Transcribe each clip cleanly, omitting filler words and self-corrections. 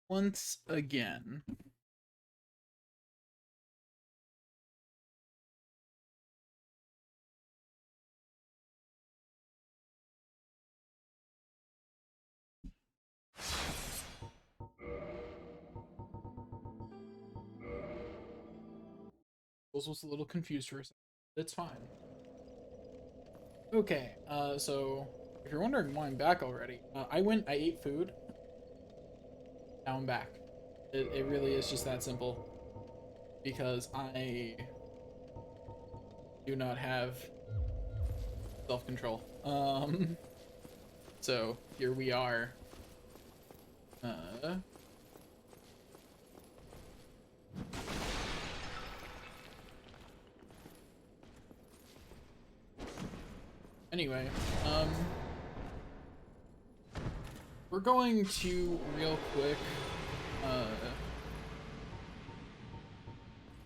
once again. Was a little confused for a second. It's fine. Okay, so if you're wondering why I'm back already, I ate food, now I'm back. It really is just that simple. Because I do not have self-control. So here we are. Uh, anyway, we're going to real quick, uh,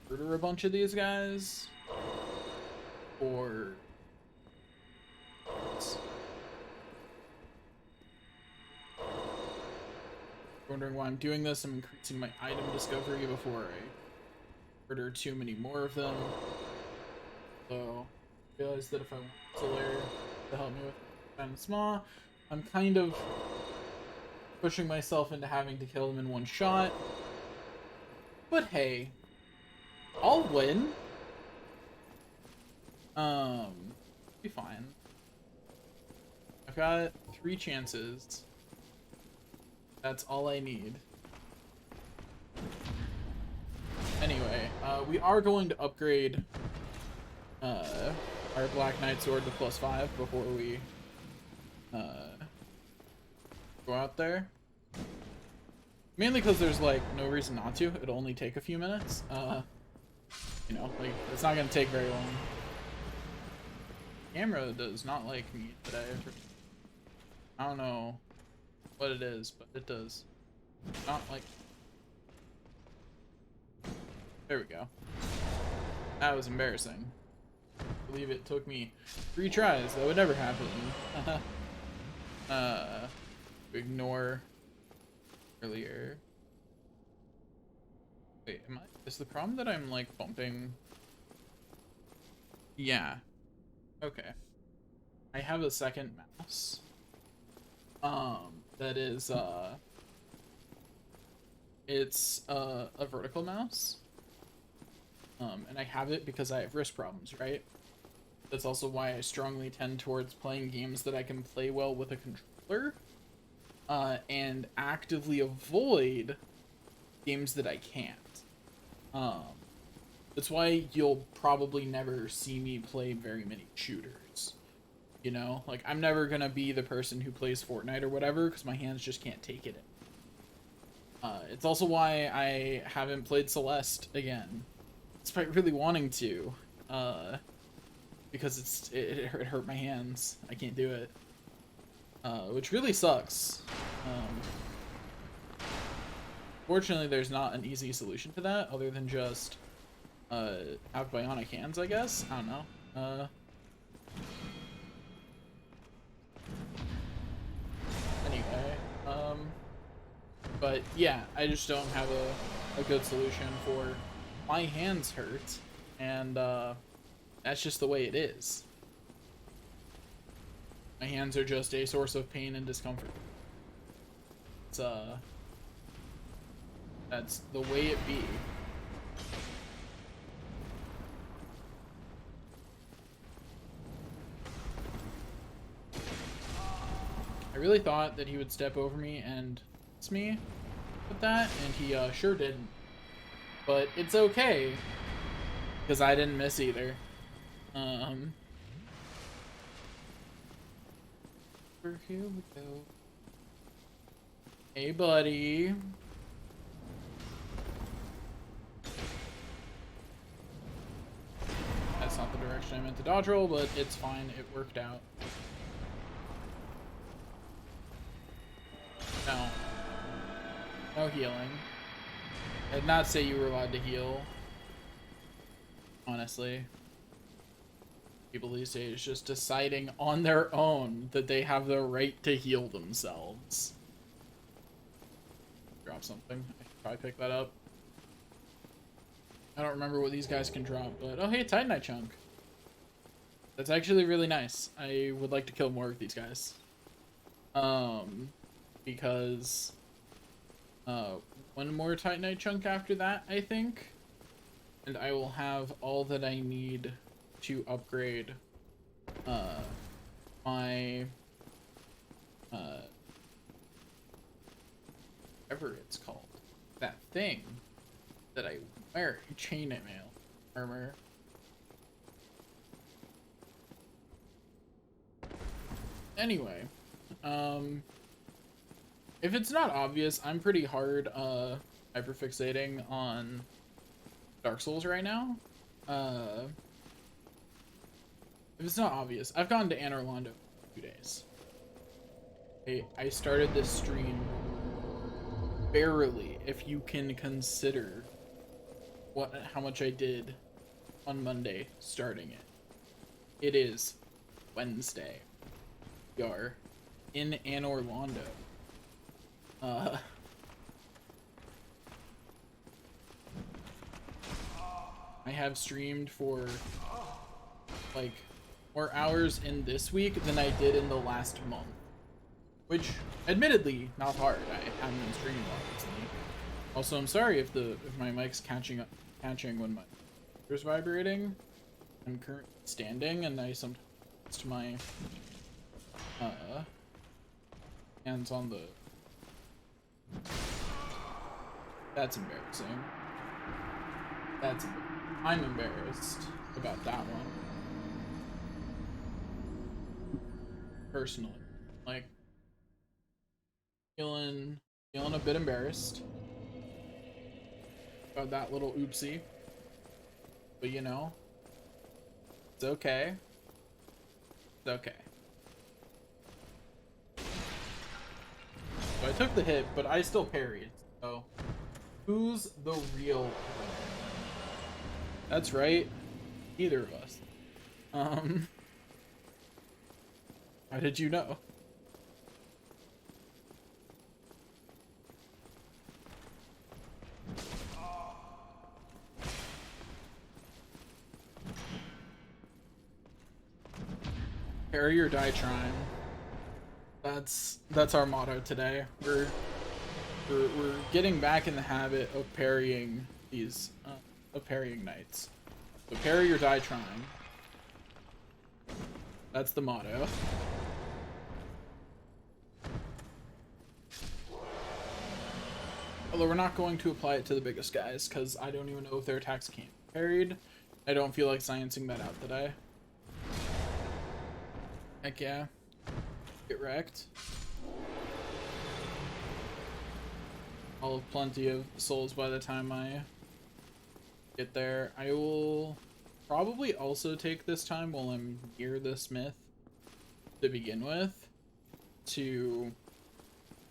murder a bunch of these guys. Or wondering why I'm doing this. I'm increasing my item discovery before I murder too many more of them. So I realized that if I want Solaire to help me with Fan Sma, I'm kind of pushing myself into having to kill them in one shot. But hey, I'll win. Be fine. I've got 3 chances. That's all I need. Anyway, we are going to upgrade our Black Knight sword to +5 before we go out there. Mainly because there's like no reason not to. It'll only take a few minutes. You know, like it's not gonna take very long. Camera does not like me today. I don't know what it is, but it does not like. There we go. That was embarrassing. I believe it took me 3 tries. That would never happen. Ignore earlier. Wait, is the problem that I'm like bumping? Yeah. Okay. I have a second mouse. That is it's a vertical mouse. And I have it because I have wrist problems, right? That's also why I strongly tend towards playing games that I can play well with a controller, and actively avoid games that I can't. That's why you'll probably never see me play very many shooters. You know, like I'm never gonna be the person who plays Fortnite or whatever because my hands just can't take it. It's also why I haven't played Celeste again, despite really wanting to, because it hurt my hands. I can't do it, which really sucks. Fortunately, there's not an easy solution to that other than just have bionic hands, I guess. I don't know. Anyway, but yeah, I just don't have a good solution for my hands hurt, and that's just the way it is. My hands are just a source of pain and discomfort. It's that's the way it be. I really thought that he would step over me and miss me with that, and he sure didn't. But it's okay, because I didn't miss either. Here we go. Hey, buddy. That's not the direction I meant to dodge roll, but it's fine. It worked out. No. No healing. I did not say you were allowed to heal. Honestly. People these days just deciding on their own that they have the right to heal themselves. drop something. I should probably pick that up. I don't remember what these guys can drop, but oh hey, Titanite chunk. That's actually really nice. I would like to kill more of these guys. Because one more Titanite chunk after that, I think, and I will have all that I need to upgrade my whatever it's called, that thing that I wear, chainmail armor. Anyway, if it's not obvious, I'm pretty hard hyperfixating on Dark Souls right now. If it's not obvious, I've gone to Anor Londo for 2 days. I started this stream barely, if you can consider how much I did on Monday starting it. It is Wednesday. We are in Anor Londo. I have streamed for like more hours in this week than I did in the last month, which admittedly not hard. I haven't been streaming a lot recently. Also, I'm sorry if my mic's catching when my computer's vibrating. I'm currently standing and I sometimes to my hands on the. That's embarrassing. I'm embarrassed about that one. Personally, like feeling a bit embarrassed about that little oopsie. But you know, it's okay. It's okay. So I took the hit, but I still parried. So who's the real winner? That's right. Either of us. How did you know? Parry or die trying. That's our motto today. We're getting back in the habit of parrying these parrying knights. So parry or die trying. That's the motto. Although we're not going to apply it to the biggest guys, because I don't even know if their attacks can't be parried. I don't feel like sciencing that out today. Heck yeah. Get wrecked. I'll have plenty of souls by the time I get there. I will probably also take this time while I'm near the smith to begin with to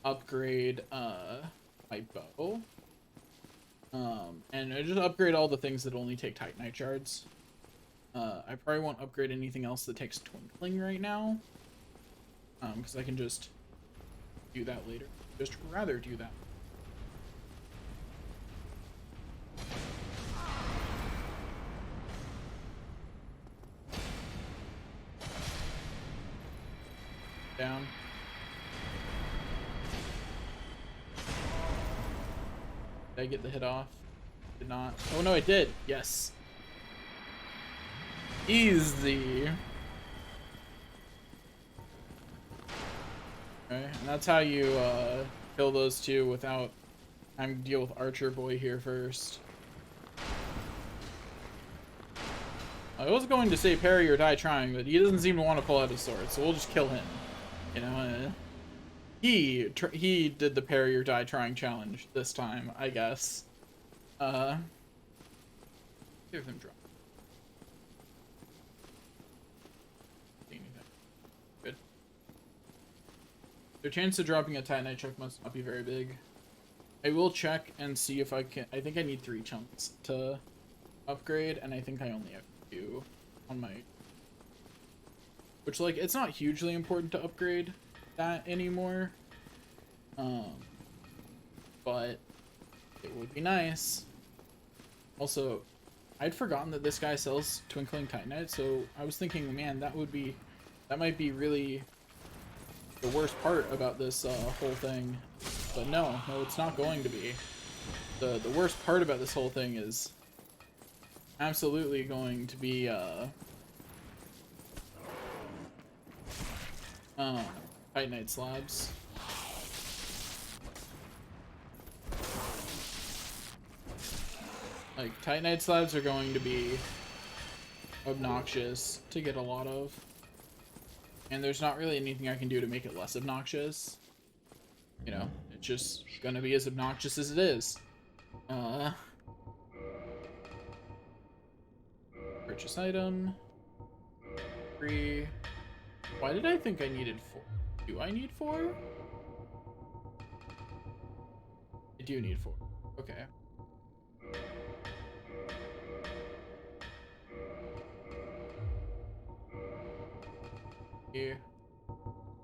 upgrade my bow. And I just upgrade all the things that only take Titanite shards. I probably won't upgrade anything else that takes Twinkling right now. Because I can just do that later. Just rather do that. Down. Did I get the hit off? Did not. Oh no, I did. Yes. Easy. Okay, and that's how you kill those two without having to deal with Archer Boy here first. I was going to say parry or die trying, but he doesn't seem to want to pull out his sword, so we'll just kill him. You know, he did the parry or die trying challenge this time, I guess. Give him drop. Good. Their chance of dropping a Titanite chunk must not be very big. I will check and see if I can. I think I need 3 chunks to upgrade, and I think I only have 2 on my. Which, like, it's not hugely important to upgrade that anymore. but it would be nice. Also, I'd forgotten that this guy sells Twinkling Titanite, so I was thinking, man, that might be really the worst part about this whole thing. But no, it's not going to be. The worst part about this whole thing is absolutely going to be Titanite slabs. Like, Titanite slabs are going to be obnoxious to get a lot of. And there's not really anything I can do to make it less obnoxious. You know, it's just gonna be as obnoxious as it is. Purchase item. 3. Why did I think I needed 4? Do I need 4? I do need 4. Okay. Here.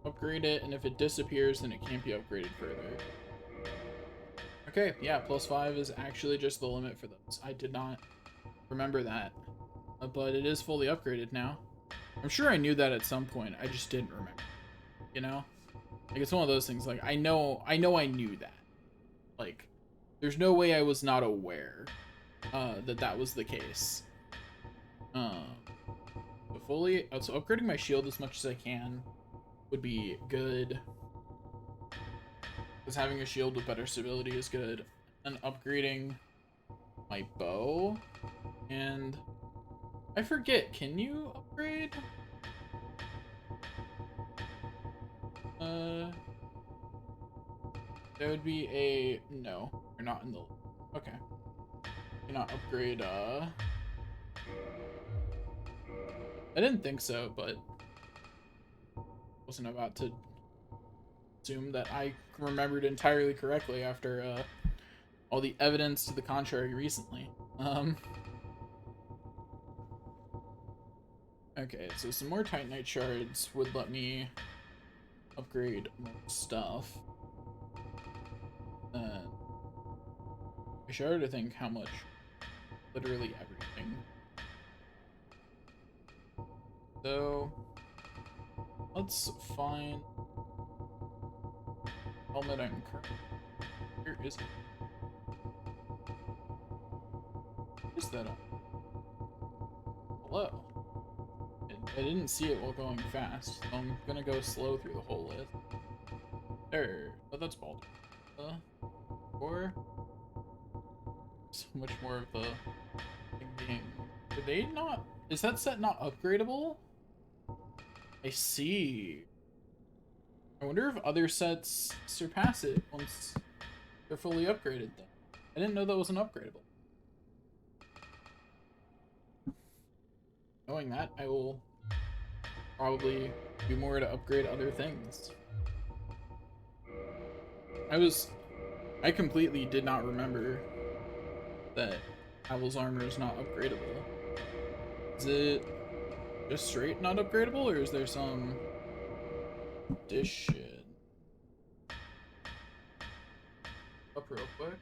Upgrade it, and if it disappears, then it can't be upgraded further. Okay, yeah, +5 is actually just the limit for those. I did not remember that. But it is fully upgraded now. I'm sure I knew that at some point, I just didn't remember. You know? Like, it's one of those things, like, I know I knew that. Like, there's no way I was not aware that was the case. So upgrading my shield as much as I can would be good. Because having a shield with better stability is good. And upgrading my bow. And I forget, can you upgrade? There would be a... No, you're not in the... Okay. You cannot upgrade, I didn't think so, but... wasn't about to assume that I remembered entirely correctly after, all the evidence to the contrary recently. Okay, so some more Titanite shards would let me upgrade more stuff. I shudder to think how much. Literally everything. So, let's find helmet I'm currently. Here is it. What is that on? Hello. I didn't see it while going fast, so I'm gonna go slow through the whole list. There. Oh, that's bald. Or so much more of the game. Did they not? Is that set not upgradable? I see. I wonder if other sets surpass it once they're fully upgraded, though. I didn't know that wasn't upgradable. Knowing that, I will probably do more to upgrade other things. I completely did not remember that Owl's armor is not upgradable. Is it just straight not upgradable, or is there some addition? Up real quick.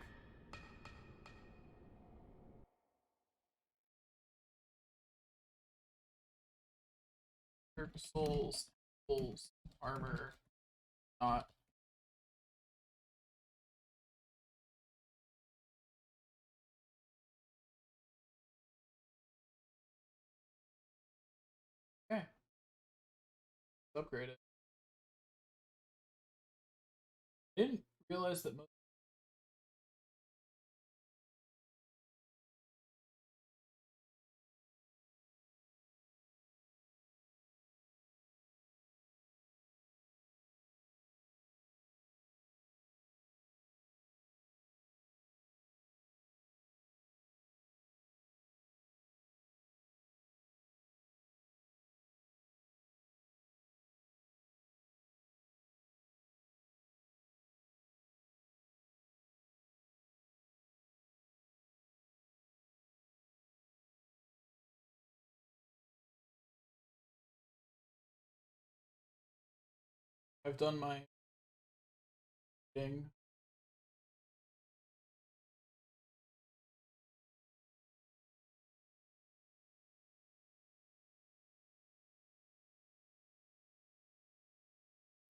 Souls, armor, not. Okay. Let's upgrade it. I didn't realize that most. I've done my thing.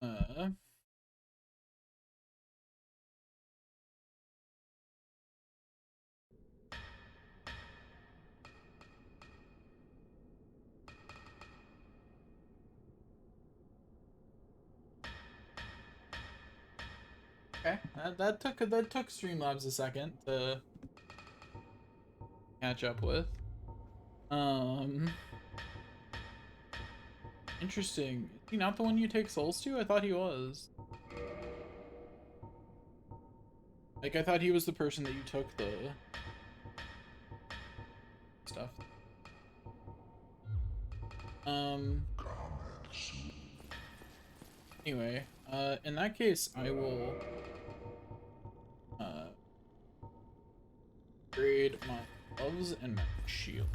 Uh, okay, that took Streamlabs a second to catch up with. Um, Interesting. Is he not the one you take souls to? I thought he was. Like, I thought he was the person that you took the stuff. Um, Anyway, in that case, I will, upgrade my gloves and my shield.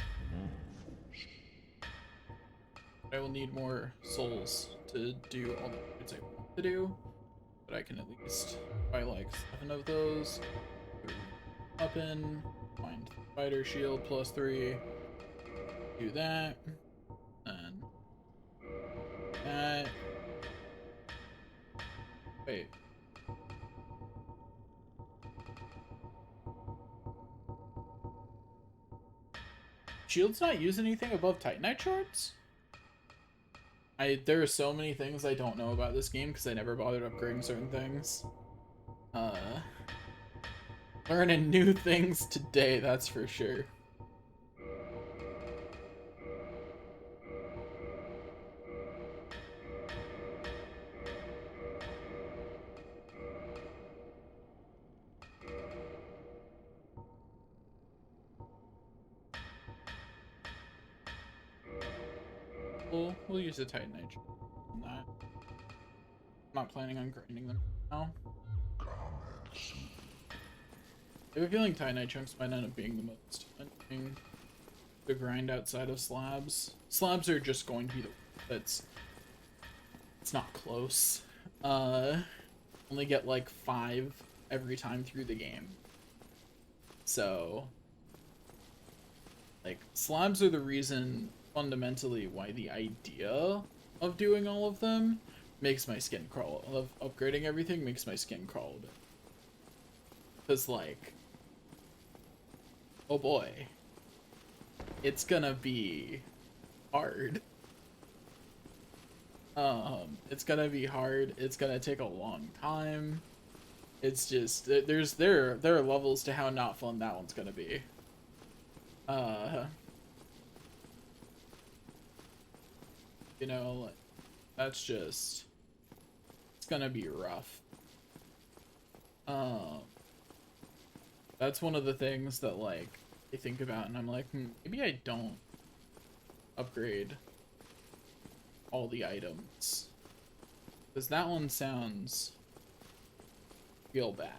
I will need more souls to do all the upgrades I want to do, but I can at least buy like 7 of those. Weapon, find fighter shield +3, do that, and that. Wait. Shield's not use anything above Titanite shards? There are so many things I don't know about this game because I never bothered upgrading certain things. Learning new things today, that's for sure. We'll use a Titanite on that. I'm not planning on grinding them now. I have a feeling Titanite chunks might end up being the most annoying to grind outside of slabs. Slabs are just going to be it's not close. Only get like 5 every time through the game. So, like, slabs are the reason fundamentally why the idea of doing all of them makes my skin crawl. Of upgrading everything makes my skin crawl a bit. Because, like, oh boy, it's gonna be hard. It's gonna be hard. It's gonna take a long time. It's just there are levels to how not fun that one's gonna be. You know, that's just it's gonna be rough. That's one of the things that like I think about and I'm like, maybe I don't upgrade all the items. Because that one sounds real bad.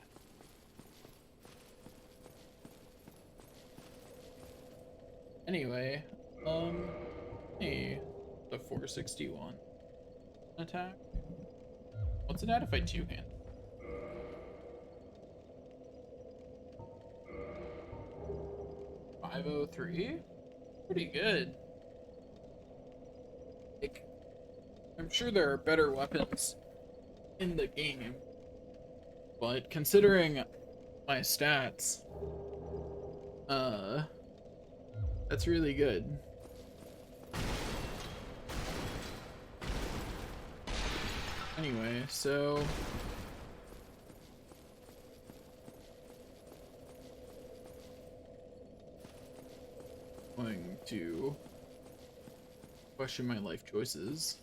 Anyway, hey, the 461 attack. What's it at if I two-hand? 503? Pretty good. Like, I'm sure there are better weapons in the game, but considering my stats, that's really good. Anyway, so going to question my life choices,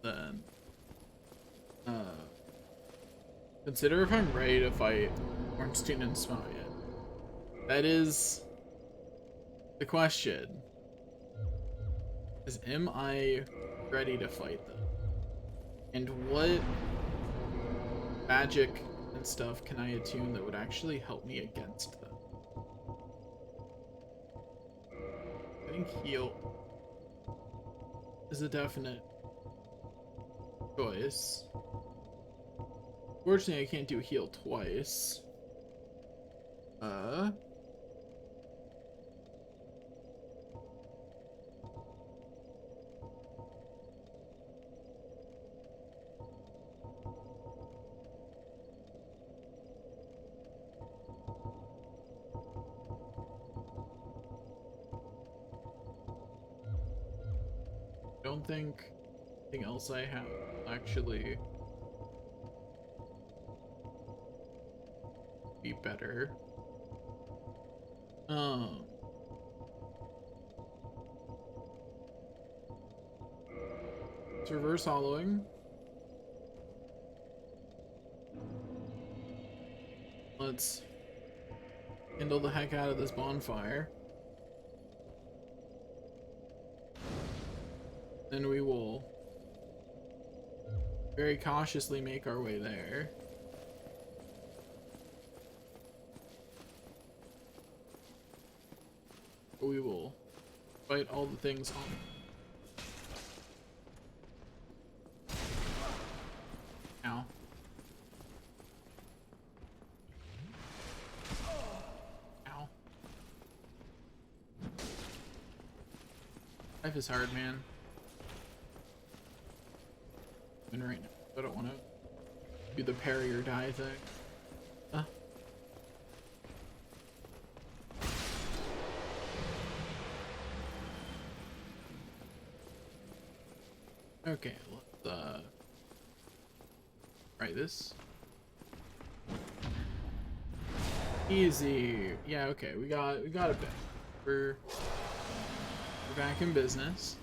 then consider if I'm ready to fight Ornstein and Smough. That is the question. Am I ready to fight them? And what magic and stuff can I attune that would actually help me against them? I think heal is a definite choice. Fortunately, I can't do heal twice. don't think anything else I have actually be better. It's reverse hollowing. Let's kindle the heck out of this bonfire. Then we will very cautiously make our way there. We will fight all the things on. Ow. Ow. Life is hard, man. And right now, I don't want to do the parry or die thing. Okay, let's try this. Easy. Yeah, okay, we got a bit. We're back in business.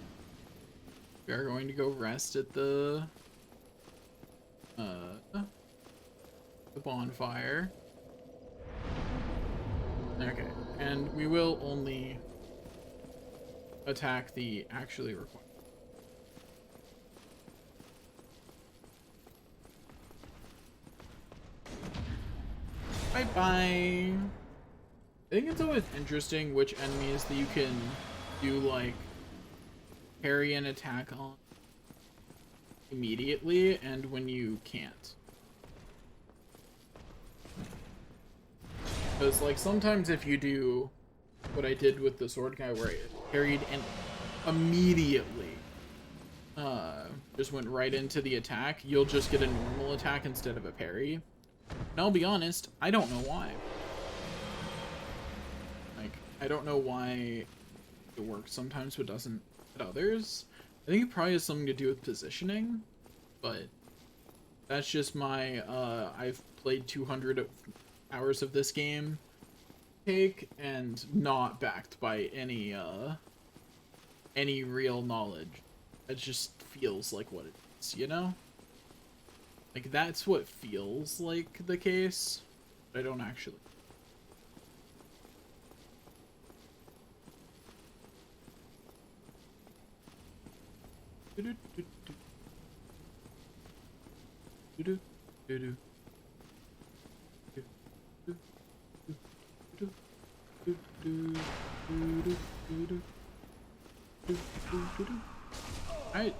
We are going to go rest at the bonfire. Okay, and we will only attack the actually required. Bye-bye. I think it's always interesting which enemies that you can do, like, parry an attack on immediately, and when you can't. Because, like, sometimes if you do what I did with the sword guy, where I parried and immediately just went right into the attack, you'll just get a normal attack instead of a parry. And I'll be honest, I don't know why. Like, I don't know why it works sometimes but doesn't at others. I think it probably has something to do with positioning, but that's just my, I've played 200 hours of this game take, and not backed by any real knowledge. It just feels like what it is, you know? Like, that's what feels like the case, but I don't actually. Alright,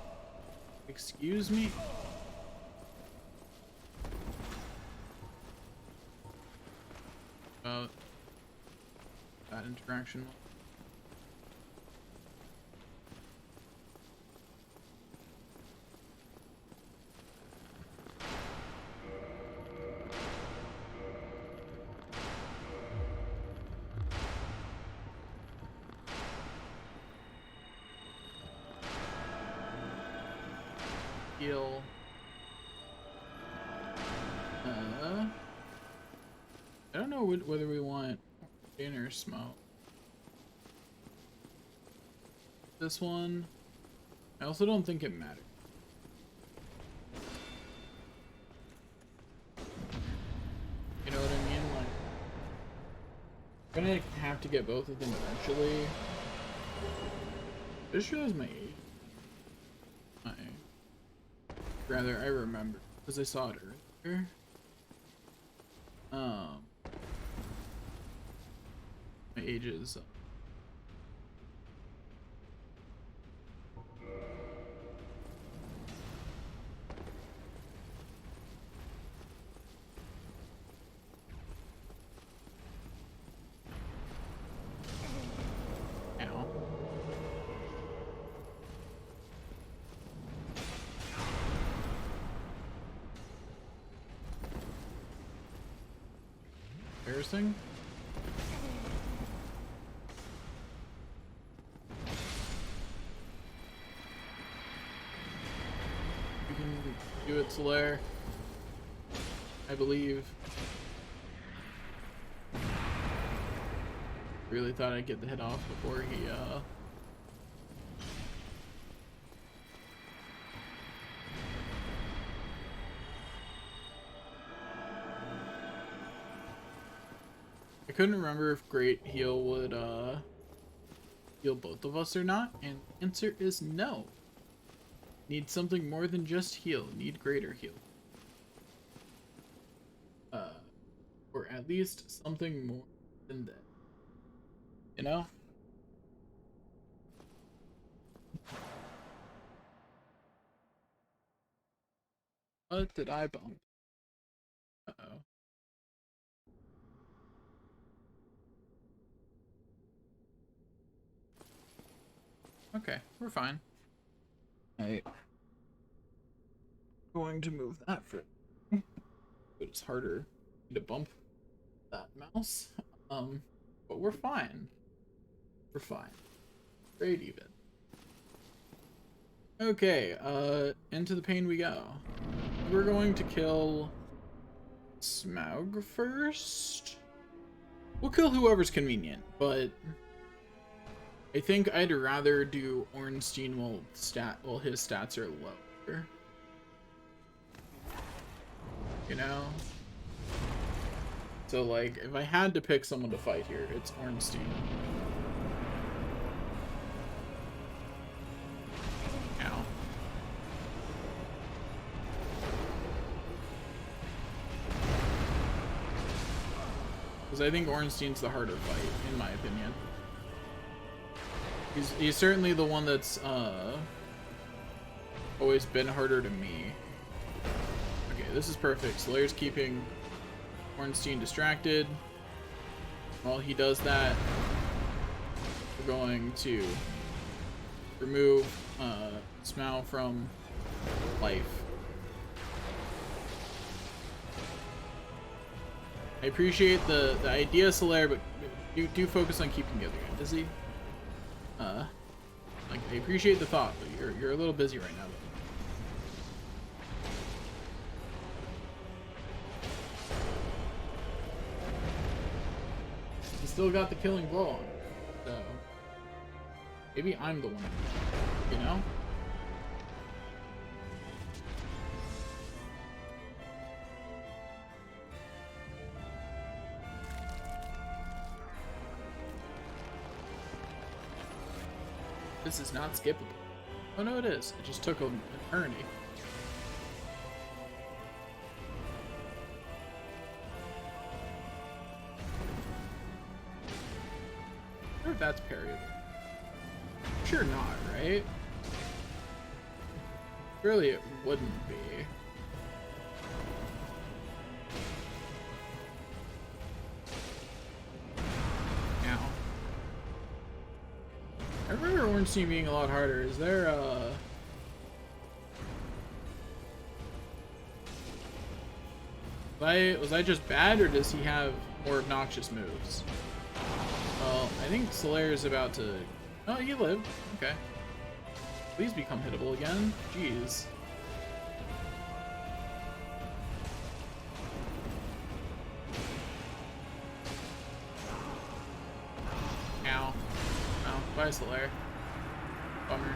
excuse me. About that interaction. Heal. I don't know whether we want in or smoke. This one, I also don't think it matters. You know what I mean? Like, I'm gonna have to get both of them eventually. This shows my age. Rather, I remember because I saw it earlier. My age is ow. Embarrassing. Solaire, I believe. Really thought I'd get the hit off before he I couldn't remember if Great Heal would heal both of us or not, and the answer is no. Need something more than just heal. Need greater heal. Or at least something more than that. You know? What did I bump? Uh-oh. Okay, we're fine. Alright. Going to move that for but it's harder to bump that mouse. But we're fine. We're fine. Great even. Okay, into the pain we go. We're going to kill Smaug first. We'll kill whoever's convenient, but I think I'd rather do Ornstein while his stats are lower. You know? So like, if I had to pick someone to fight here, it's Ornstein. Ow. Because I think Ornstein's the harder fight, in my opinion. He's certainly the one that's always been harder to me. Okay, this is perfect. Solaire's keeping Ornstein distracted. While he does that, we're going to remove Smaug from life. I appreciate the idea, Solaire, but do focus on keeping the other guy busy. Like, I appreciate the thought, but you're a little busy right now. He still got the killing blow on, so maybe I'm the one, you know? This is not skippable. Oh no, it is. It just took an eternity. I wonder if that's parryable. Sure not, right? Really, it wouldn't be. I remember Ornstein being a lot harder. Is there was I just bad, or does he have more obnoxious moves? Well, I think Solaire is about to... Oh, he lived. Okay. Please become hittable again. Jeez. Ow. Oh, bye, Solaire. Bummer.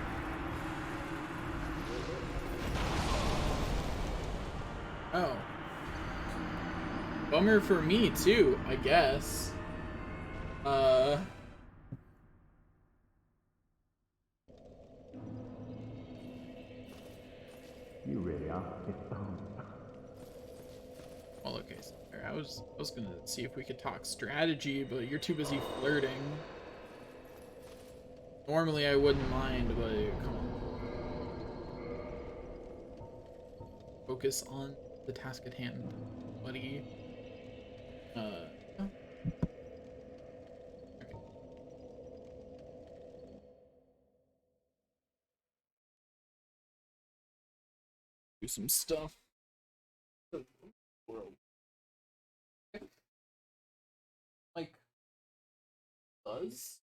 Oh. Bummer for me, too, I guess. You really are. Well, okay, so I was gonna see if we could talk strategy, but you're too busy flirting. Normally I wouldn't mind, but come on. Focus on the task at hand, buddy. Oh. Okay. Do some stuff. Like, does?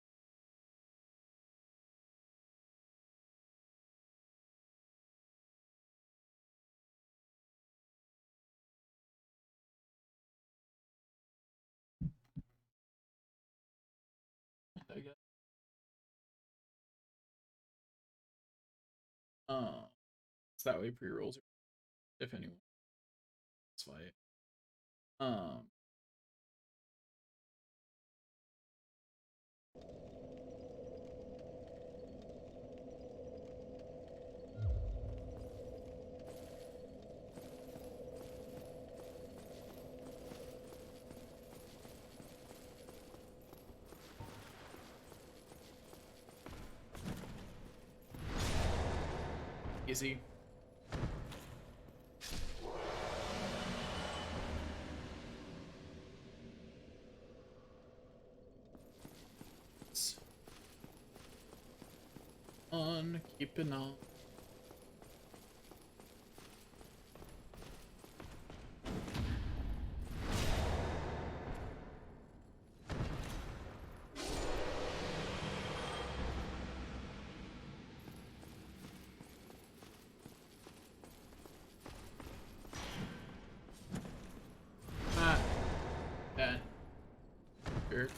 So that way pre-rolls are, if anyone fight. Um Easy. On, keeping on. Ah, that jerk.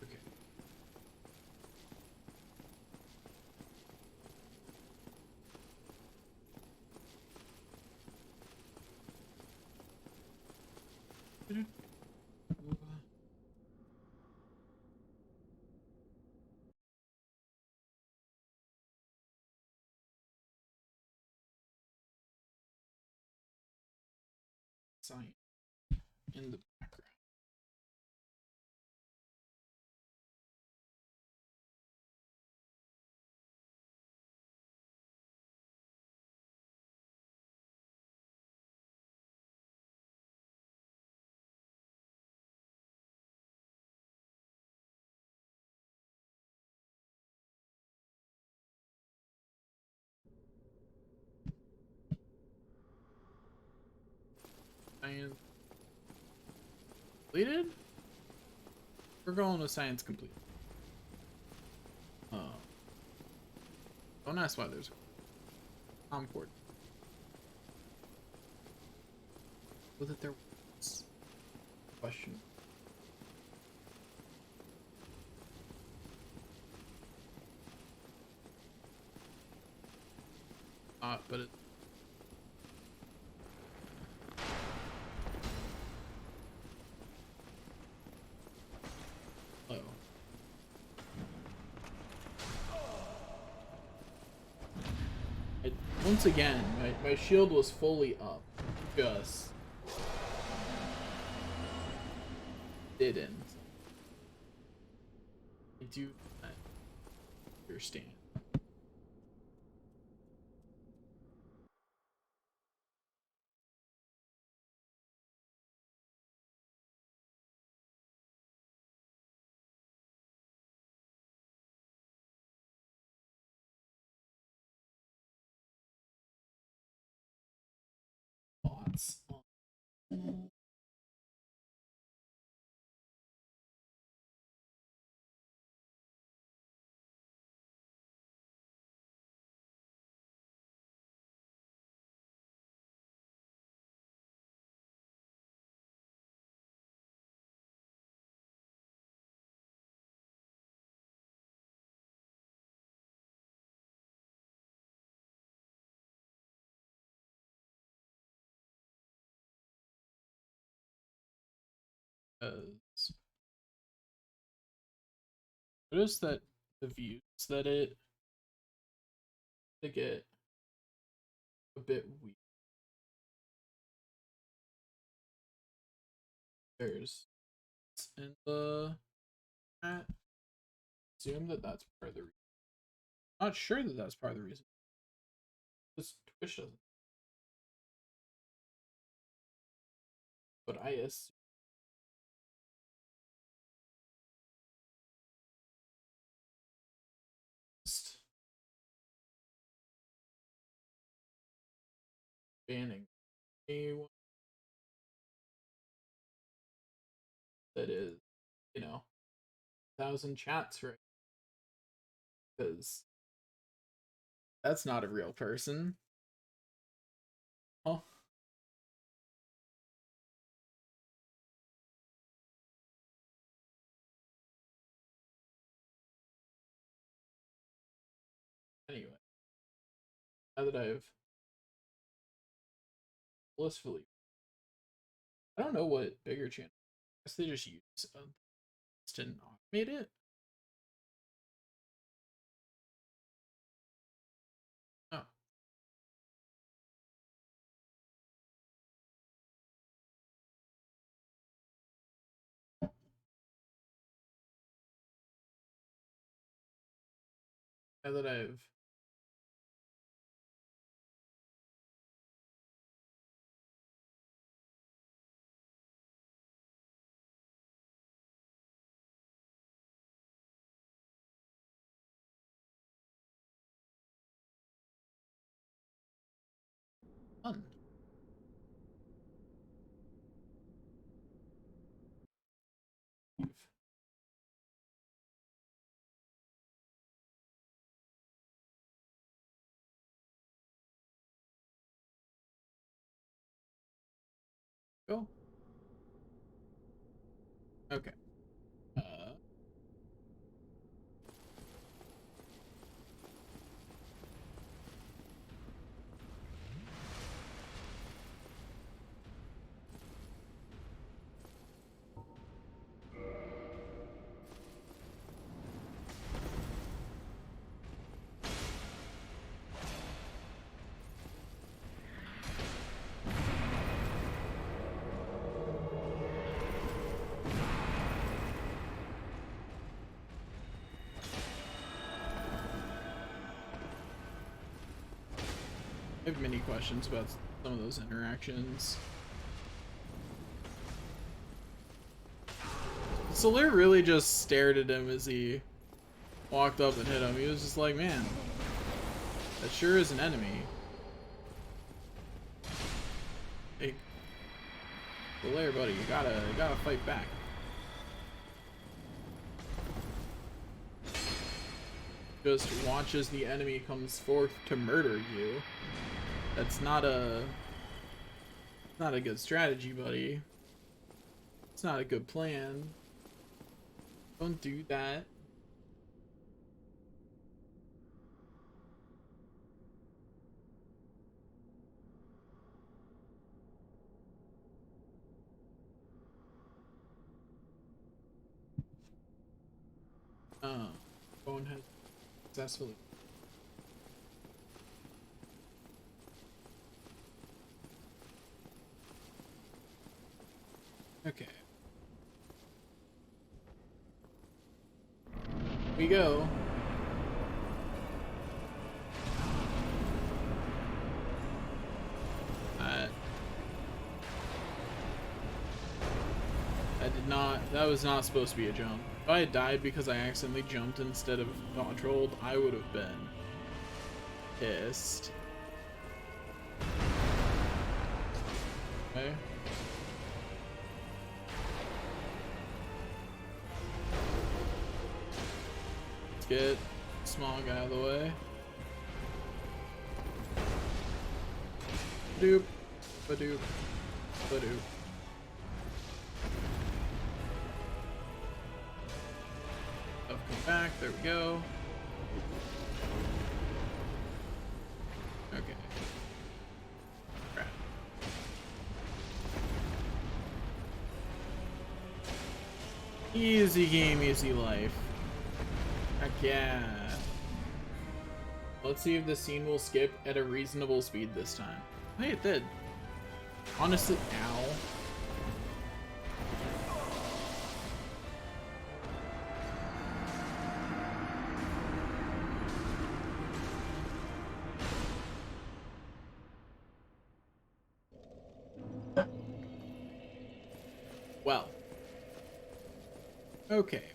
Okay. Sign in the background. Science completed? We're going with science complete. Don't ask why there's a Concord. Was it there was question? But it. Oh. Once again, my shield was fully up. Just didn't. I do not understand. Thoughts on notice that the views that it to get a bit weird. There's in the chat. Assume that that's part of the reason. Not sure that that's part of the reason. Just Twitch doesn't. But I assume. Banning anyone that is, 1,000 chats, right? Because That's not a real person. Oh. Anyway, now that I've blissfully, I don't know what bigger channel. I guess they just use didn't automate it. Oh. Now that I've done. Go. Okay. I have many questions about some of those interactions. Solaire really just stared at him as he walked up and hit him. He was just like, man, that sure is an enemy. Hey, Solaire, buddy, you gotta fight back. Just watch as the enemy comes forth to murder you. That's not a good strategy, buddy. It's not a good plan. Don't do that. Phone has successfully. Okay. We go. I did not. That was not supposed to be a jump. If I had died because I accidentally jumped instead of dodge rolled, I would have been pissed. Okay. Let's get small guy out of the way. Badoop. Badoop. Badoop. Come back. There we go. Okay. Crap. Easy game, easy life. Heck yeah. Let's see if the scene will skip at a reasonable speed this time. Hey, it did. Honestly, ow. Well. Okay.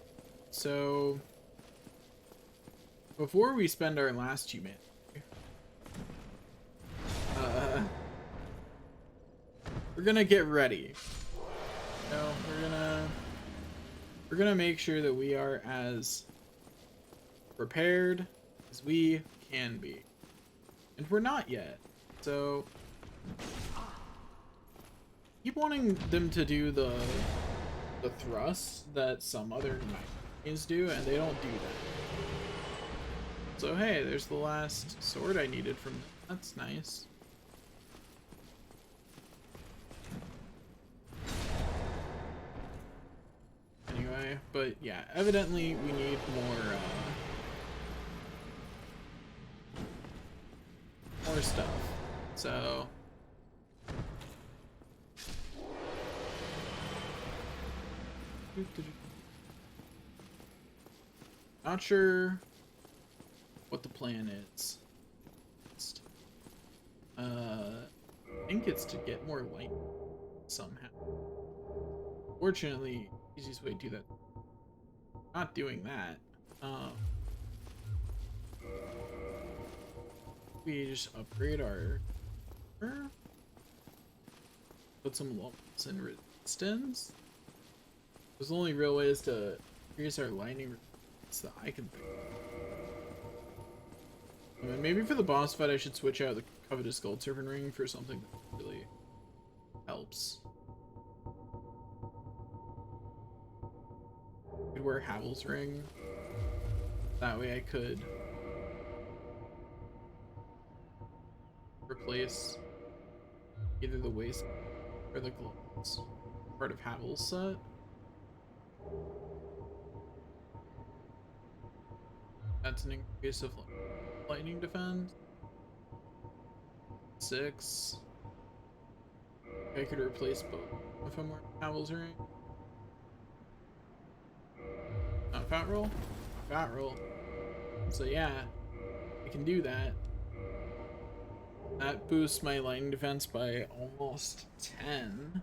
So before we spend our last human, we're gonna get ready. No, we're gonna make sure that we are as prepared as we can be. And we're not yet. So keep wanting them to do the thrust that some other knights do, and they don't do that. So hey, there's the last sword I needed from them. That's nice. Anyway, but yeah, evidently we need more stuff. So not sure what the plan is. I think it's to get more light somehow. Fortunately, easiest way to do that. Not doing that. We just upgrade our put some lumps in resistance. There's only real ways to increase our lightning resistance that I can think of. I mean, maybe for the boss fight I should switch out the Covetous Gold Serpent Ring for something that really helps. I could wear Havel's Ring. That way I could replace either the waist or the gloves. Part of Havel's set. That's an increase of lightning defense. 6. I could replace both if I'm wearing Havel's Ring. Not fat roll? Fat roll. So yeah, I can do that. That boosts my lightning defense by almost 10.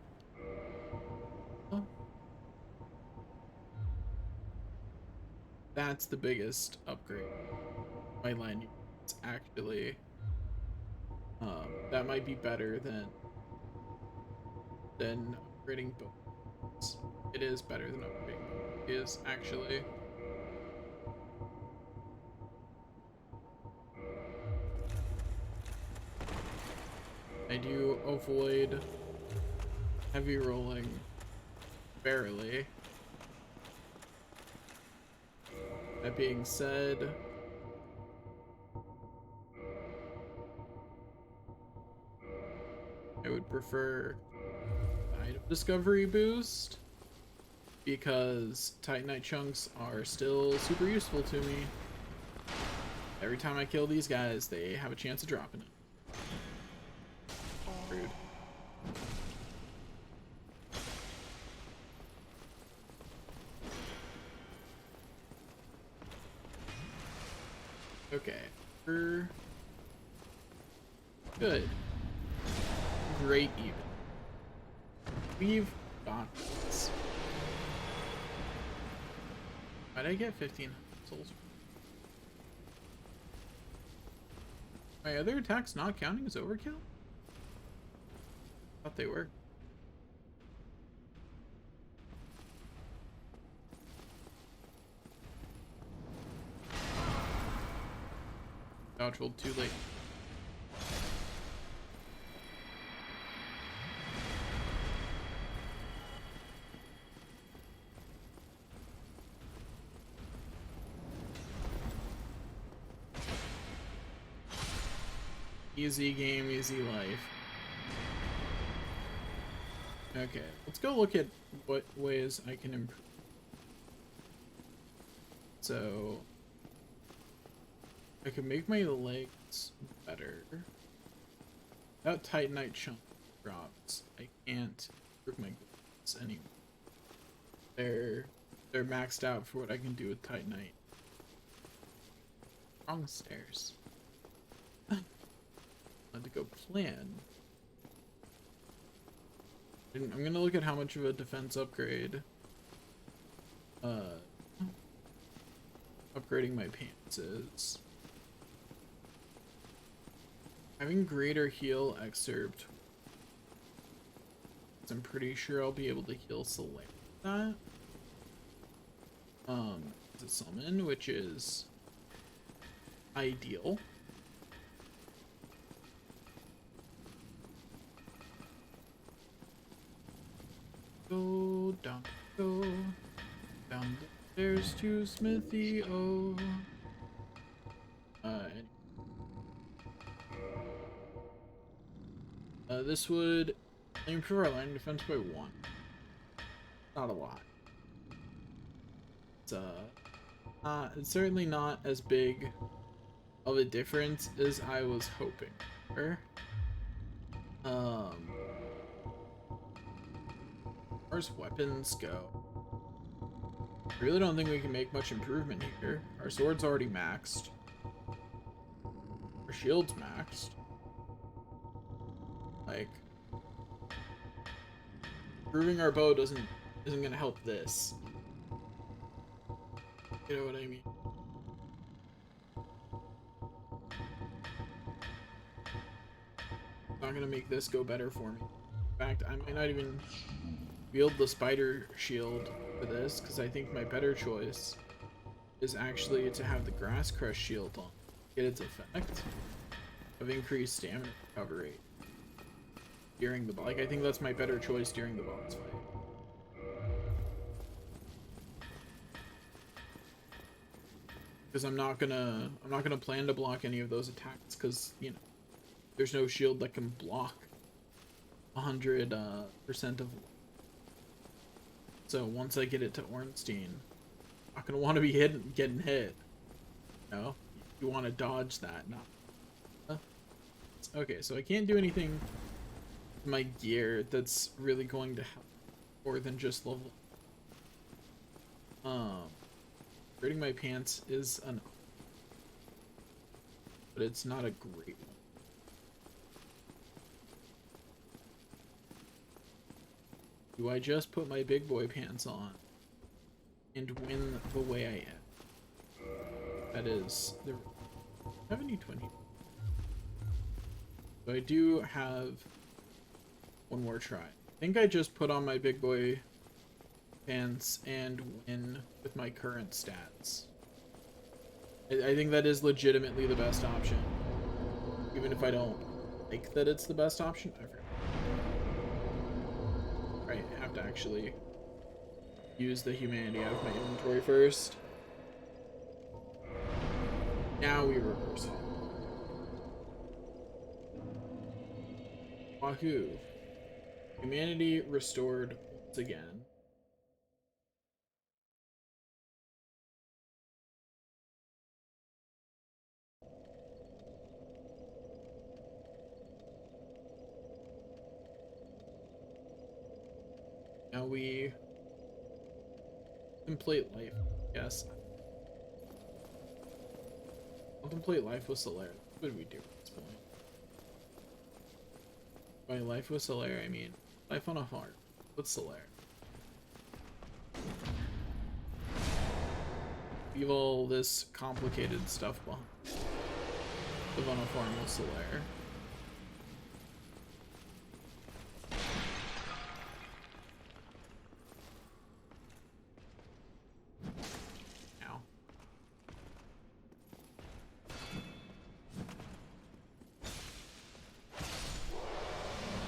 Oh. That's the biggest upgrade. My lightning defense, actually. That might be better than upgrading both. It is better than upgrading both. It is actually. I do avoid heavy rolling barely. That being said, I would prefer item discovery boost because Titanite chunks are still super useful to me. Every time I kill these guys, they have a chance of dropping it. Rude. Okay, we're good. Great even. We've got this. Why'd I get 15 souls? My other attacks not counting as overkill? Thought they were. Dodge rolled too late. Easy game, easy life. Okay, let's go look at what ways I can improve. So I can make my legs better. Without Titanite chunk drops, I can't improve my glutes anymore. They're maxed out for what I can do with Titanite. Wrong stairs. I had to go plan. And I'm gonna look at how much of a defense upgrade upgrading my pants is. Having greater heal excerpt. I'm pretty sure I'll be able to heal select that. As a summon, which is ideal. go, down we go, down the stairs to Smithy. Oh. This would improve our line defense by 1. Not a lot. It's certainly not as big of a difference as I was hoping for. As far as weapons go, I really don't think we can make much improvement here. Our sword's already maxed. Our shield's maxed. Like, improving our bow isn't gonna help this. You know what I mean? Not gonna make this go better for me. In fact, I might not even wield the spider shield for this, because I think my better choice is actually to have the grass crush shield on. Get its effect of increased stamina recovery during the, like, I think that's my better choice during the boss fight. Because I'm not gonna plan to block any of those attacks, because, you know, there's no shield that can block 100% of. So once I get it to Ornstein, I'm not gonna want to be getting hit. You know, you want to dodge that, not. Okay, so I can't do anything with my gear that's really going to help more than just level. Raiding my pants is an, but it's not a great one. Do I just put my big boy pants on and win the way I am? That is the 70-20. So I do have one more try. I think I just put on my big boy pants and win with my current stats. I think that is legitimately the best option. Even if I don't think that it's the best option. I have to actually use the humanity out of my inventory first. Now we reverse it. Wahoo. Humanity restored once again. Now we contemplate life, yes. Contemplate life with Solaire. What would we do at this point? By life with Solaire, I mean life on a farm with Solaire. Leave all this complicated stuff behind. Live on a farm with Solaire.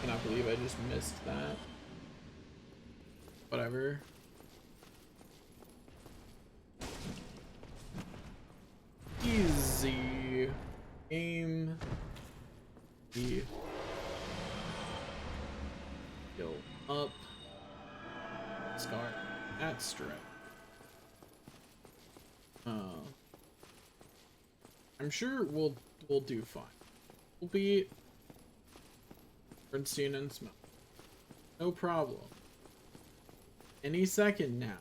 I believe I just missed that. Whatever. Easy. Aim. E. Go up. Start at strike. I'm sure we'll do fine. We'll beat Ornstein and Smoke. No problem. Any second now.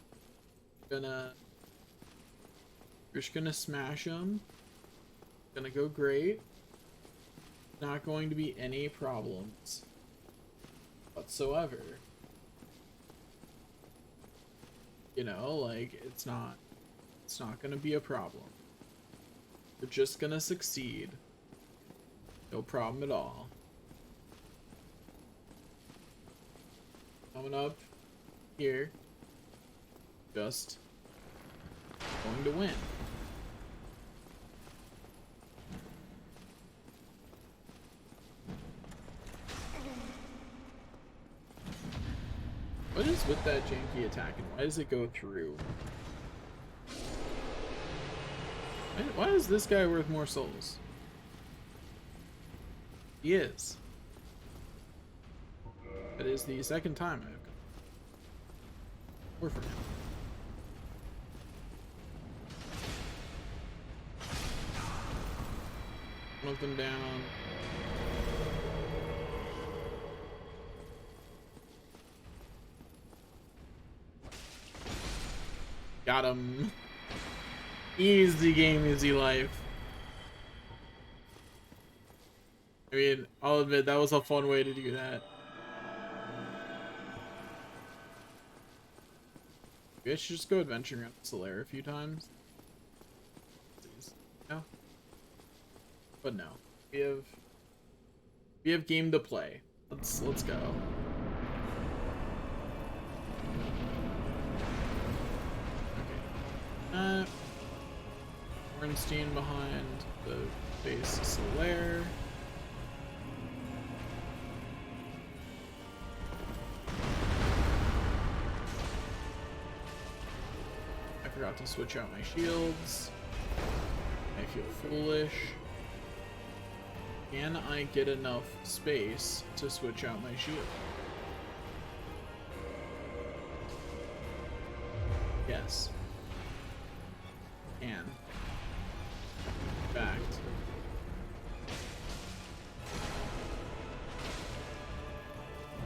We're just gonna smash them. Gonna go great. Not going to be any problems whatsoever. You know, like, it's not gonna be a problem. We're just gonna succeed. No problem at all. Coming up here, just going to win. What is with that janky attack and why does it go through? Why is this guy worth more souls? He is. That is the second time I've got more from him. One of them down. Got him. Easy game, easy life. I mean, I'll admit that was a fun way to do that. Maybe I should just go adventuring around Solaire a few times. No. But no. We have game to play. Let's go. Okay. Ornstein behind the base Solaire. I forgot to switch out my shields. I feel foolish. Can I get enough space to switch out my shield? Yes. Can. In fact.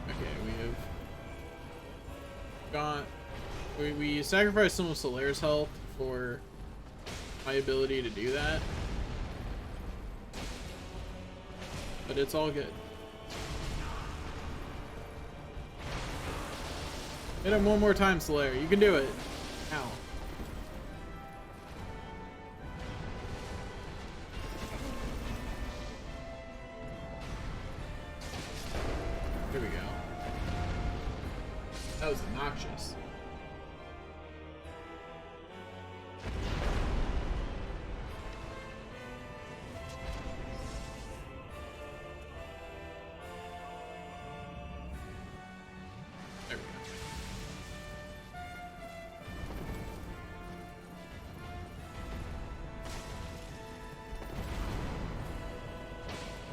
Okay, we have got... We sacrificed some of Solaire's health for my ability to do that. But it's all good. Hit him one more time, Solaire. You can do it. Ow. There we go. That was obnoxious.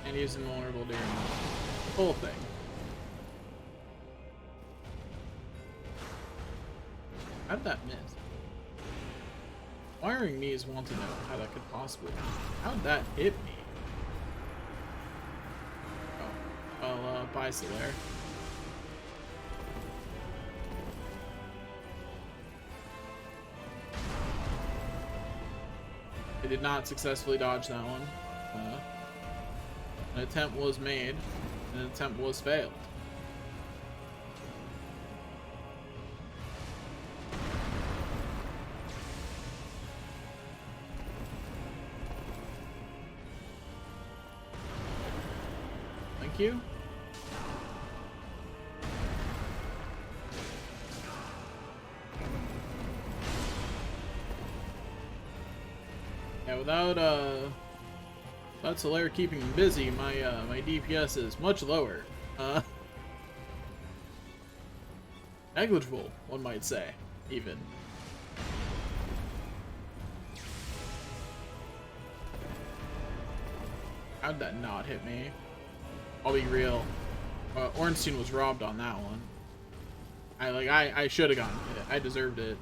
And he's invulnerable during the whole thing. How did that miss? Wiring knees want to know how that could possibly happen. How did that hit me? Oh, well, bye, Solaire. I did not successfully dodge that one. An attempt was made, and an attempt was failed. Thank you. Yeah, without Solaire keeping him busy, my my DPS is much lower. Negligible, one might say, even. How'd that not hit me? I'll be real. Ornstein was robbed on that one. I should have gotten it. I deserved it.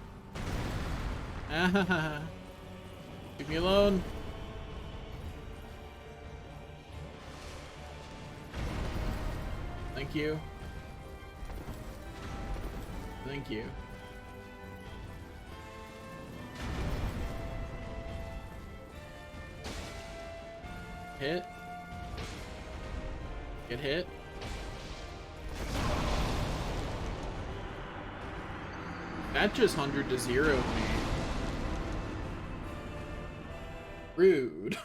Leave me alone. Thank you. Thank you. Hit. Get hit. That just 100 to 0 me. Rude.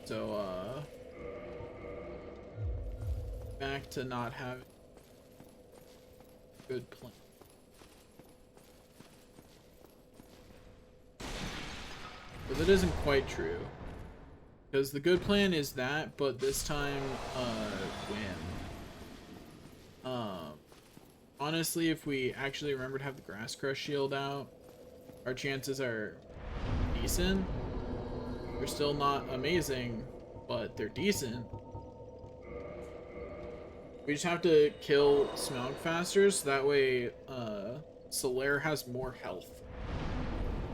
So, back to not having a good plan. But that isn't quite true. Because the good plan is that, but this time, win. Honestly, if we actually remember to have the Grass Crush shield out, our chances are decent. They're still not amazing, but they're decent. We just have to kill Smaug faster, so that way, Solaire has more health.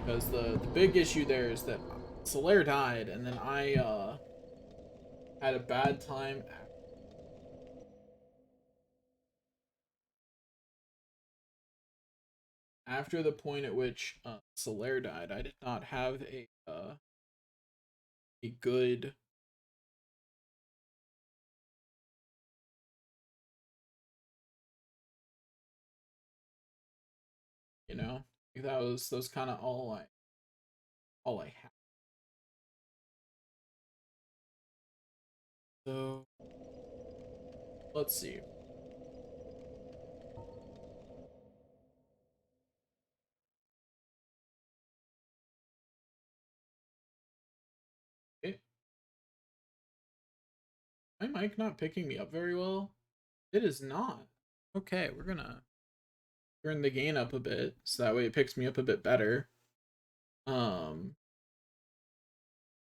Because the big issue there is that Solaire died, and then I, had a bad time. After the point at which Solaire died, I did not have a good you know, like that was kind of all I had. So let's see. Okay. My mic not picking me up very well? It is not. Okay, we're gonna turn the gain up a bit so that way it picks me up a bit better. Um,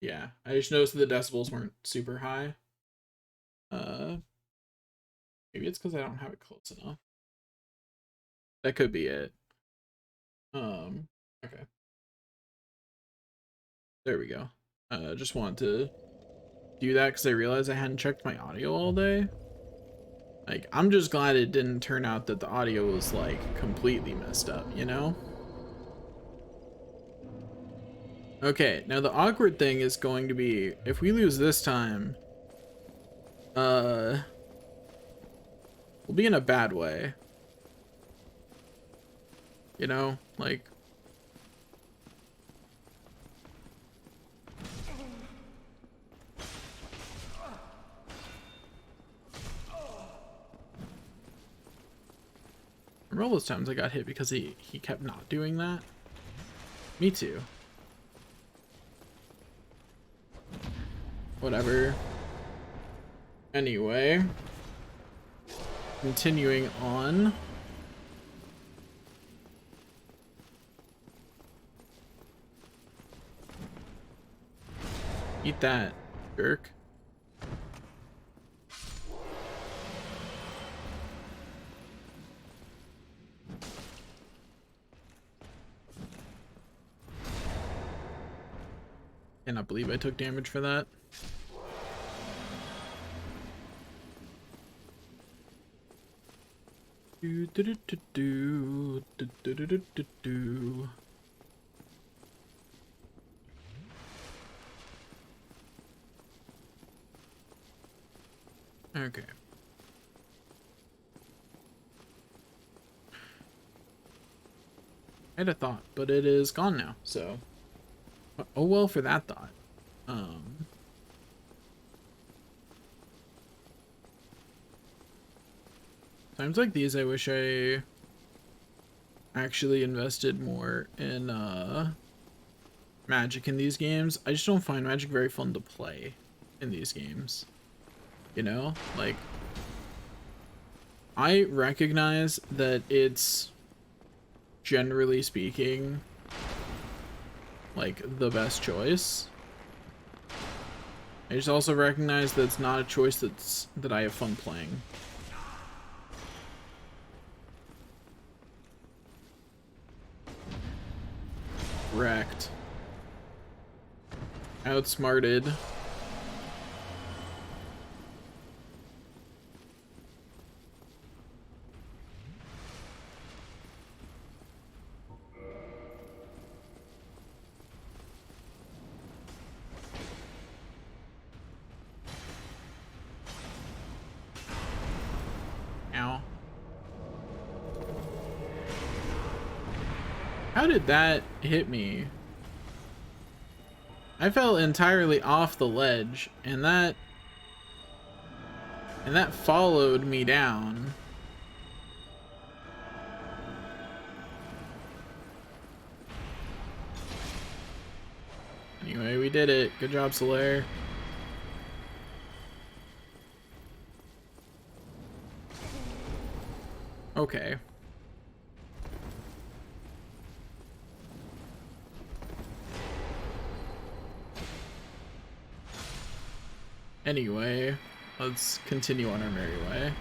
yeah, I just noticed that the decibels weren't super high. Maybe it's because I don't have it close enough. That could be it. Okay. There we go. Just wanted to do that because I realized I hadn't checked my audio all day. Like, I'm just glad it didn't turn out that the audio was, like, completely messed up, you know? Okay, now the awkward thing is going to be, if we lose this time, we'll be in a bad way. You know? Like... Remember all those times I got hit because he kept not doing that? Me too. Whatever. Anyway. Continuing on. Eat that, jerk. Cannot believe I took damage for that. Do do do do do do do do do do. Okay. I had a thought, but it is gone now, so oh well for that thought. Times like these I wish I actually invested more in Magic in these games. I just don't find Magic very fun to play in these games. You know? Like, I recognize that it's, generally speaking, like, the best choice. I just also recognize that it's not a choice that I have fun playing. Wrecked. Outsmarted. Ow. How did that hit me? I fell entirely off the ledge, and that followed me down. Anyway, we did it. Good job, Solaire. Okay. Anyway, let's continue on our merry way.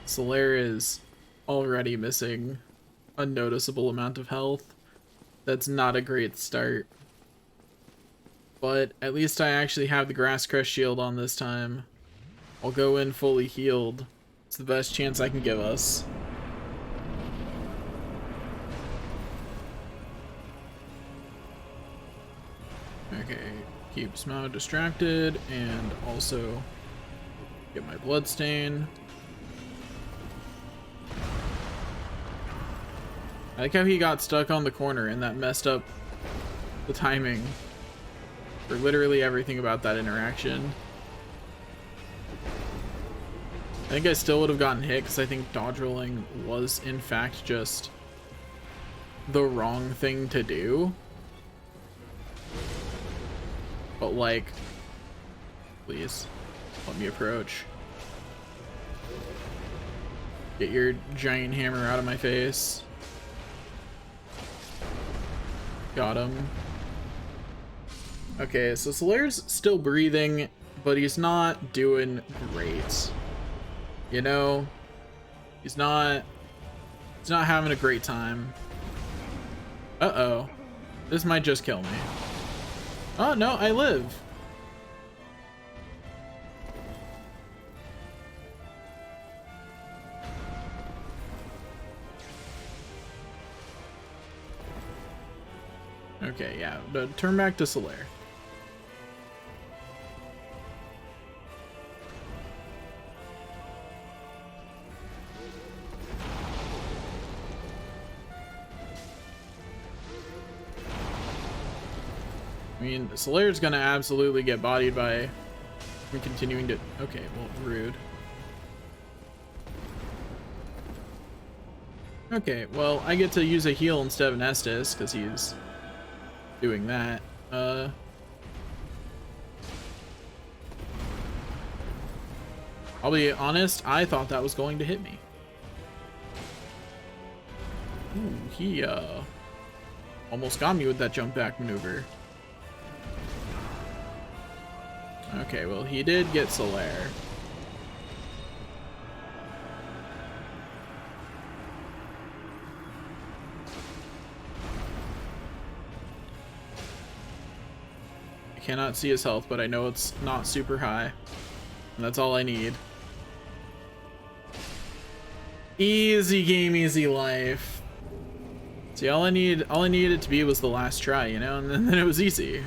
Solaire is already missing a noticeable amount of health. That's not a great start. But at least I actually have the Grass Crest shield on this time. I'll go in fully healed. It's the best chance I can give us. Okay, keep Smough distracted and also get my Bloodstain. I like how he got stuck on the corner and that messed up the timing for literally everything about that interaction. I think I still would have gotten hit because I think dodge rolling was in fact just the wrong thing to do. But like, please let me approach. Get your giant hammer out of my face. Got him. Okay, so Solaire's still breathing, but he's not doing great. You know, he's not having a great time. Uh-oh. This might just kill me. Oh, no, I live. Okay, yeah, but turn back to Solaire. I mean, Solaire's gonna absolutely get bodied by me continuing to... Okay, well, rude. Okay, well, I get to use a heal instead of an Estus, because he's doing that. I'll be honest, I thought that was going to hit me. Ooh, he, almost got me with that jump back maneuver. Okay, well, he did get Solaire. I cannot see his health, but I know it's not super high. And that's all I need. Easy game, easy life. See, all I needed it to be was the last try, you know, and then it was easy.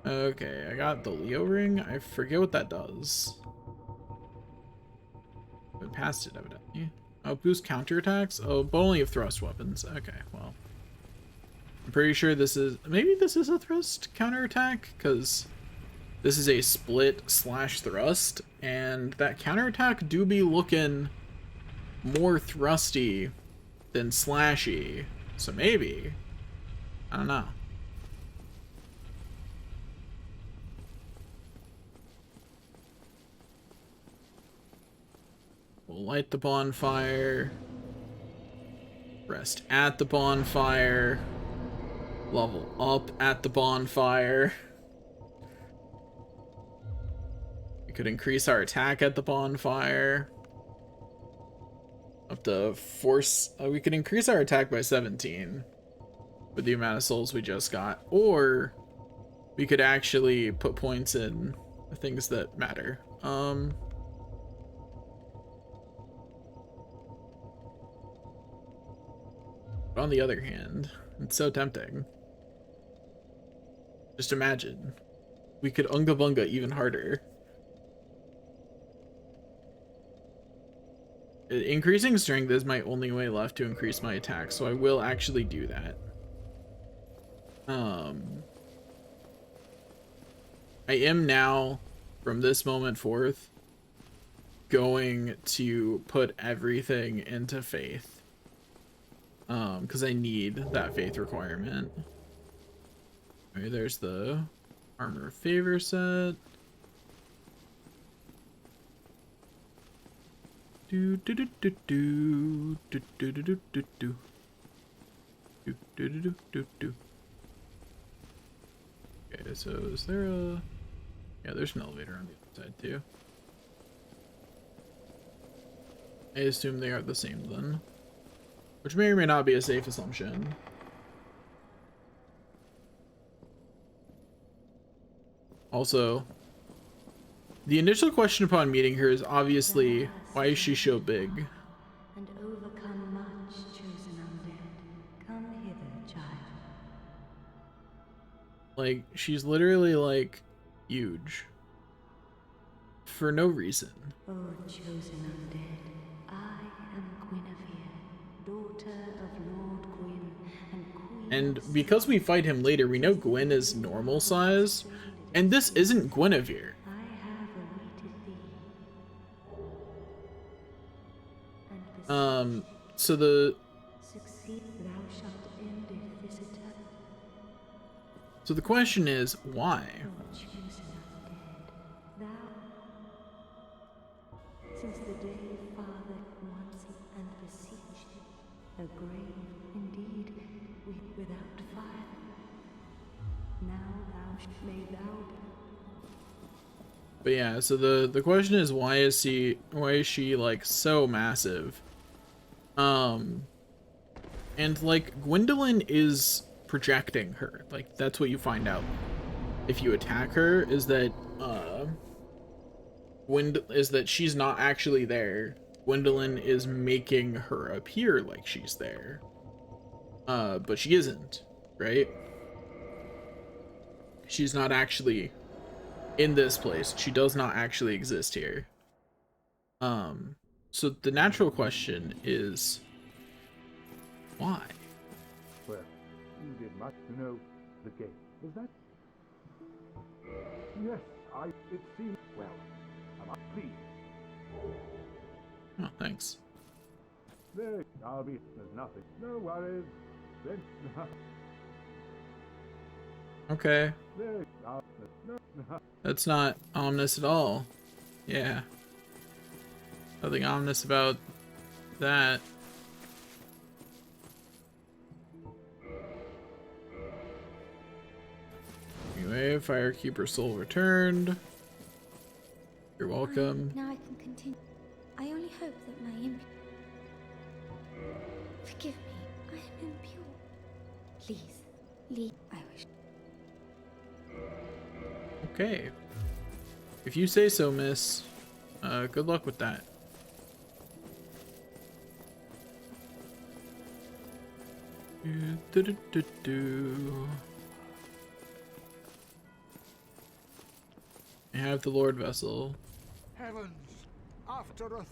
Okay, I got the Leo ring. I forget what that does. I passed it, evidently. Oh, boost counterattacks? Oh, but only of thrust weapons. Okay, well. I'm pretty sure this is... Maybe this is a thrust counterattack? Because this is a split slash thrust. And that counterattack do be looking more thrusty than slashy. So maybe. I don't know. We'll light the bonfire. Rest at the bonfire. Level up at the bonfire. We could increase our attack at the bonfire. Up to force. We could increase our attack by 17 with the amount of souls we just got. Or we could actually put points in the things that matter. But on the other hand, it's so tempting. Just imagine. We could Unga Bunga even harder. Increasing strength is my only way left to increase my attack, so I will actually do that. I am now, from this moment forth, going to put everything into Faith. Because I need that Faith requirement. Okay, there's the Armor of Favor set. Do do do do do do do do do do do do do do do do. Okay, so is there a... Yeah, there's an elevator on the other side too. I assume they are the same then. Which may or may not be a safe assumption. Also, the initial question upon meeting her is obviously, why is she so big? And overcome much, chosen undead. Come hither, child. Like, she's literally, like, huge. For no reason. O chosen undead, I am Guinevere, daughter of Lord Gwyn and Queen. And because we fight him later, we know Gwyn is normal size. And this isn't Guinevere. I have awaited thee. And So the... succeed thou shalt end it, visitor. So the question is, why? O chosen undead, thou, since the day father once and beseeched thee, a grave indeed, without fire. Now may thou. But yeah, so the question is, why is she like so massive? And like Gwendolyn is projecting her. Like that's what you find out if you attack her, is that she's not actually there. Gwendolyn is making her appear like she's there. But she isn't, right? She's not actually in this place. She does not actually exist here. So the natural question is, why? Well, you did much to know the gate. Was that? Yes, it seems well. Am I pleased? Oh, thanks. There's nothing. No worries. Then, Okay. no. That's not ominous at all. Yeah. Nothing ominous about that. Anyway, Firekeeper soul returned. You're welcome. Now I can continue. I only hope that my Forgive me, I am impure. Please, leave. I wish. Okay. If you say so, miss. Good luck with that. I have the Lord Vessel. Heavens, after a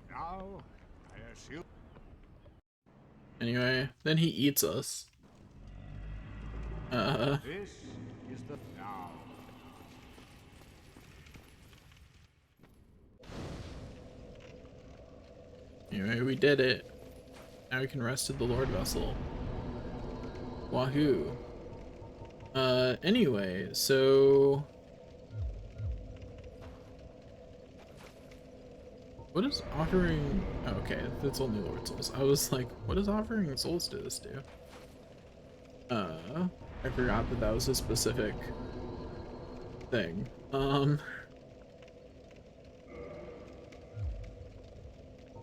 now, I assume. Anyway, then he eats us. This is the now. Anyway, we did it. Now we can rest at the Lord Vessel. Wahoo. Anyway, so... What is offering... Oh, okay, that's only Lord Souls. I was like, what does offering souls to this do? I forgot that was a specific thing.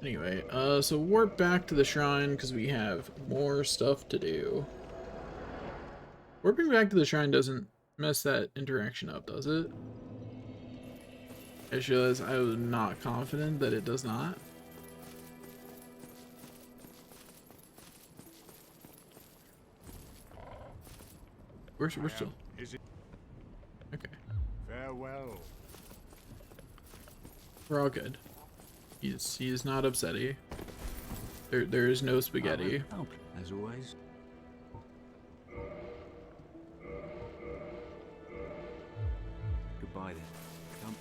Anyway, so warp back to the shrine because we have more stuff to do. Warping back to the shrine doesn't mess that interaction up, does it? I just realized I was not confident that it does not. We're still... Is it Okay. farewell? We're all good. He's not upsetty. There is no spaghetti. As always. Goodbye then. Come.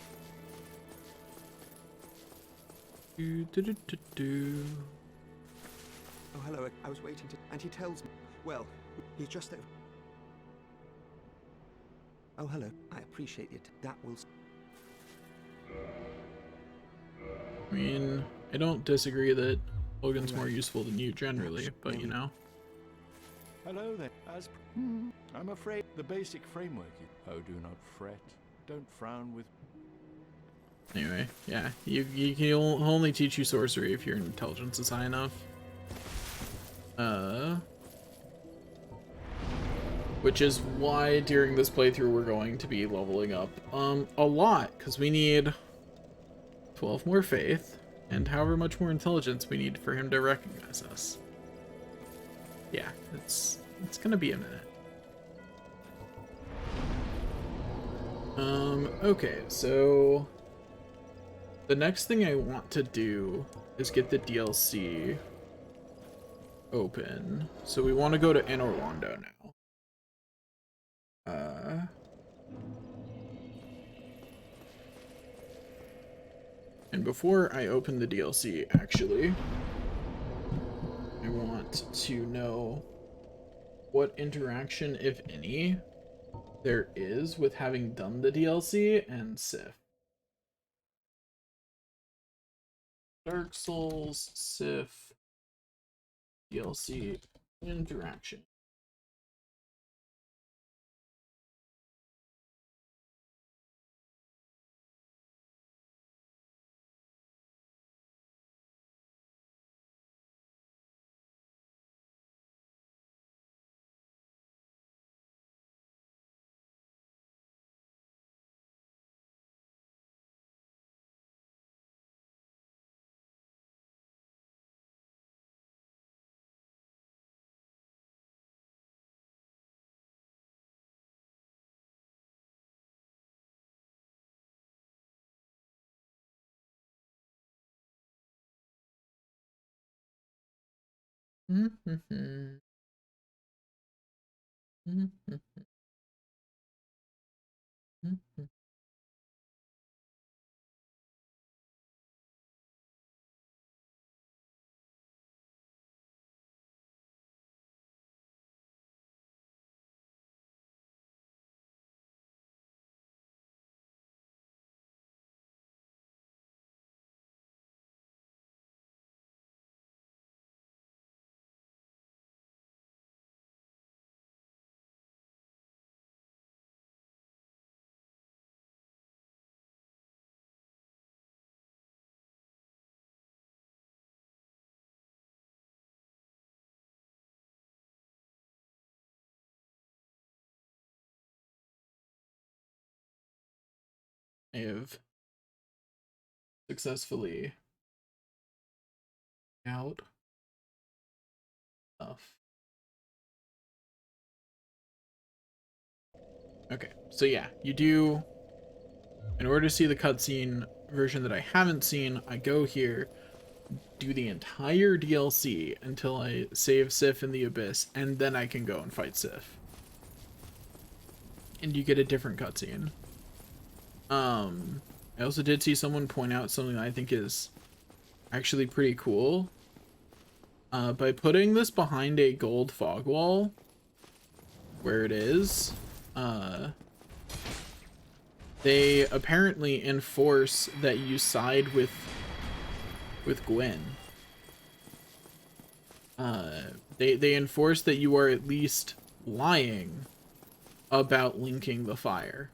Do. Oh, hello. I was waiting to... And he tells me... Well, he's just... Oh, hello. I appreciate it. That will... I mean, I don't disagree that Logan's more useful than you generally, but you know. Hello there. I'm afraid the basic framework is... Oh, do not fret. Don't frown with... Anyway, yeah, you can only teach you sorcery if your intelligence is high enough. Which is why during this playthrough we're going to be leveling up a lot, because we need 12 more faith and however much more intelligence we need for him to recognize us. Yeah, it's gonna be a minute. Okay, so the next thing I want to do is get the DLC open. So we want to go to Anor Londo now. And before I open the DLC, actually, I want to know what interaction, if any, there is with having done the DLC and Sif. Dark Souls, Sif, DLC interaction. I have successfully out stuff. Okay, so yeah, you do, in order to see the cutscene version that I haven't seen, I go here, do the entire DLC until I save Sif in the Abyss, and then I can go and fight Sif. And you get a different cutscene. I also did see someone point out something that I think is actually pretty cool. By putting this behind a gold fog wall, where it is, they apparently enforce that you side with Gwen. They enforce that you are at least lying about linking the fire,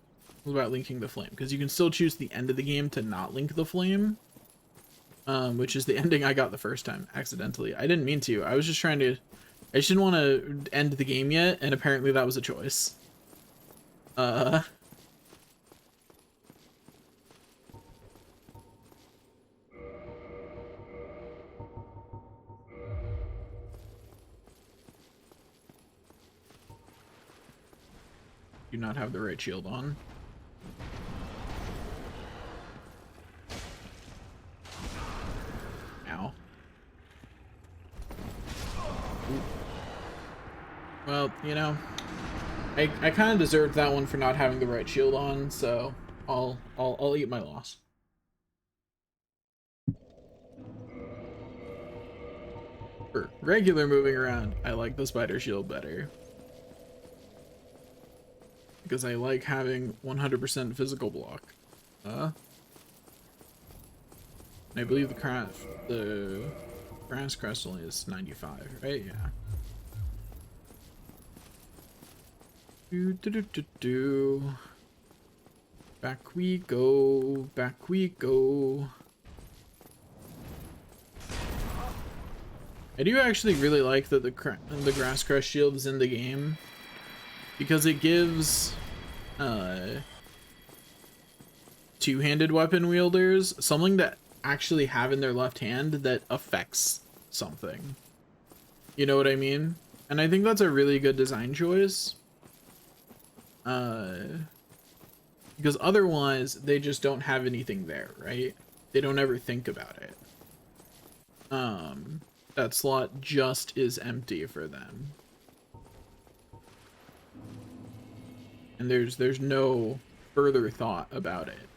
about linking the flame, because you can still choose the end of the game to not link the flame, which is the ending I got the first time accidentally. I didn't mean to. I was just trying to, I just didn't want to end the game yet, and apparently that was a choice. Do not have the right shield on. Ow. Ooh. Well, you know, I kind of deserved that one for not having the right shield on, so I'll eat my loss. For regular moving around, I like the spider shield better, because I like having 100% physical block. And I believe the grass crest only is 95, right? Yeah. Do. Back we go. Back we go. I do actually really like that the grass crest shield is in the game, because it gives two-handed weapon wielders something that actually have in their left hand that affects something. You know what I mean? And I think that's a really good design choice. Because otherwise they just don't have anything there, right? They don't ever think about it. That slot just is empty for them. And there's no further thought about it.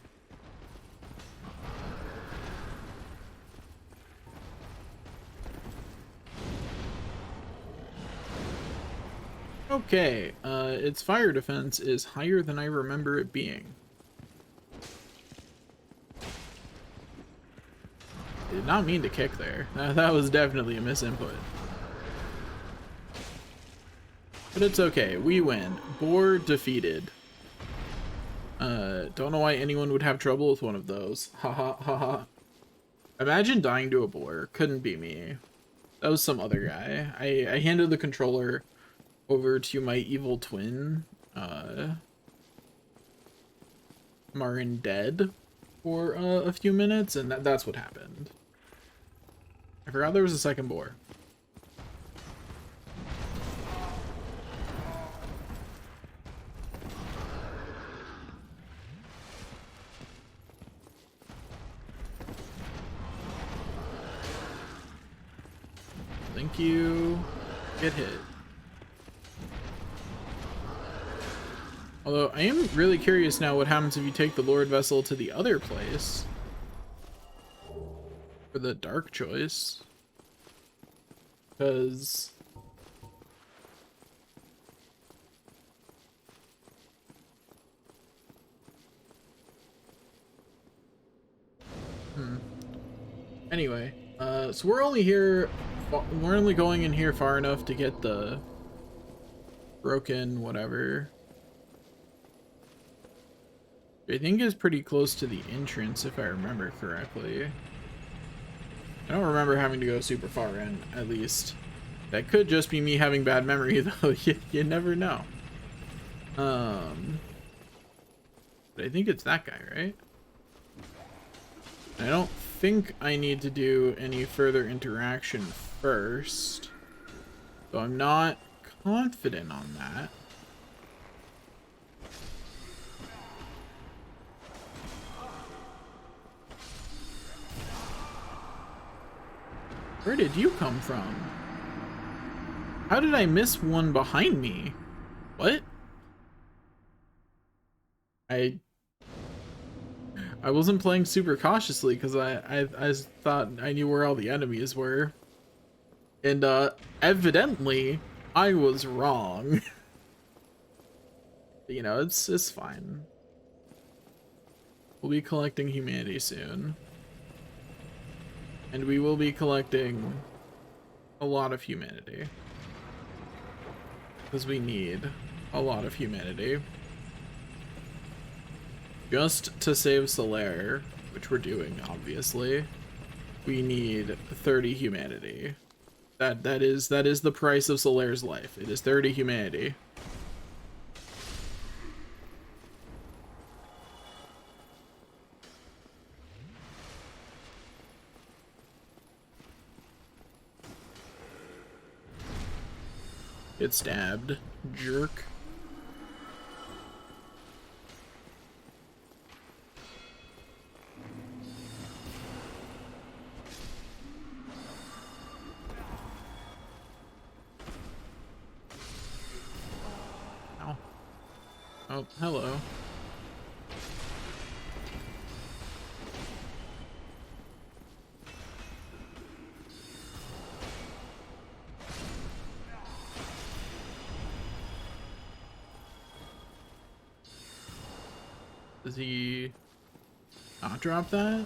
Okay, its fire defense is higher than I remember it being. Did not mean to kick there. That was definitely a misinput. But it's okay, we win. Boar defeated. Don't know why anyone would have trouble with one of those. Haha, haha. Imagine dying to a boar. Couldn't be me. That was some other guy. I handed the controller over to my evil twin, Marin Dead, for a few minutes, and that's what happened. I forgot there was a second boar. Thank you. Get hit. Although, I am really curious now what happens if you take the Lord Vessel to the other place. For the dark choice. Because... Anyway, so we're only going in here far enough to get the broken whatever. I think is pretty close to the entrance, if I remember correctly. I don't remember having to go super far in, at least. That could just be me having bad memory, though. You never know. But I think it's that guy, right? I don't think I need to do any further interaction first. So I'm not confident on that. Where did you come from? How did I miss one behind me? What? I wasn't playing super cautiously because I thought I knew where all the enemies were. And evidently I was wrong. You know, it's fine. We'll be collecting humanity soon. And we will be collecting a lot of humanity. Because we need a lot of humanity. Just to save Solaire, which we're doing, obviously, we need 30 humanity. That is the price of Solaire's life. It is 30 humanity. Get stabbed, jerk. Ow. Oh, hello. Does he not drop that?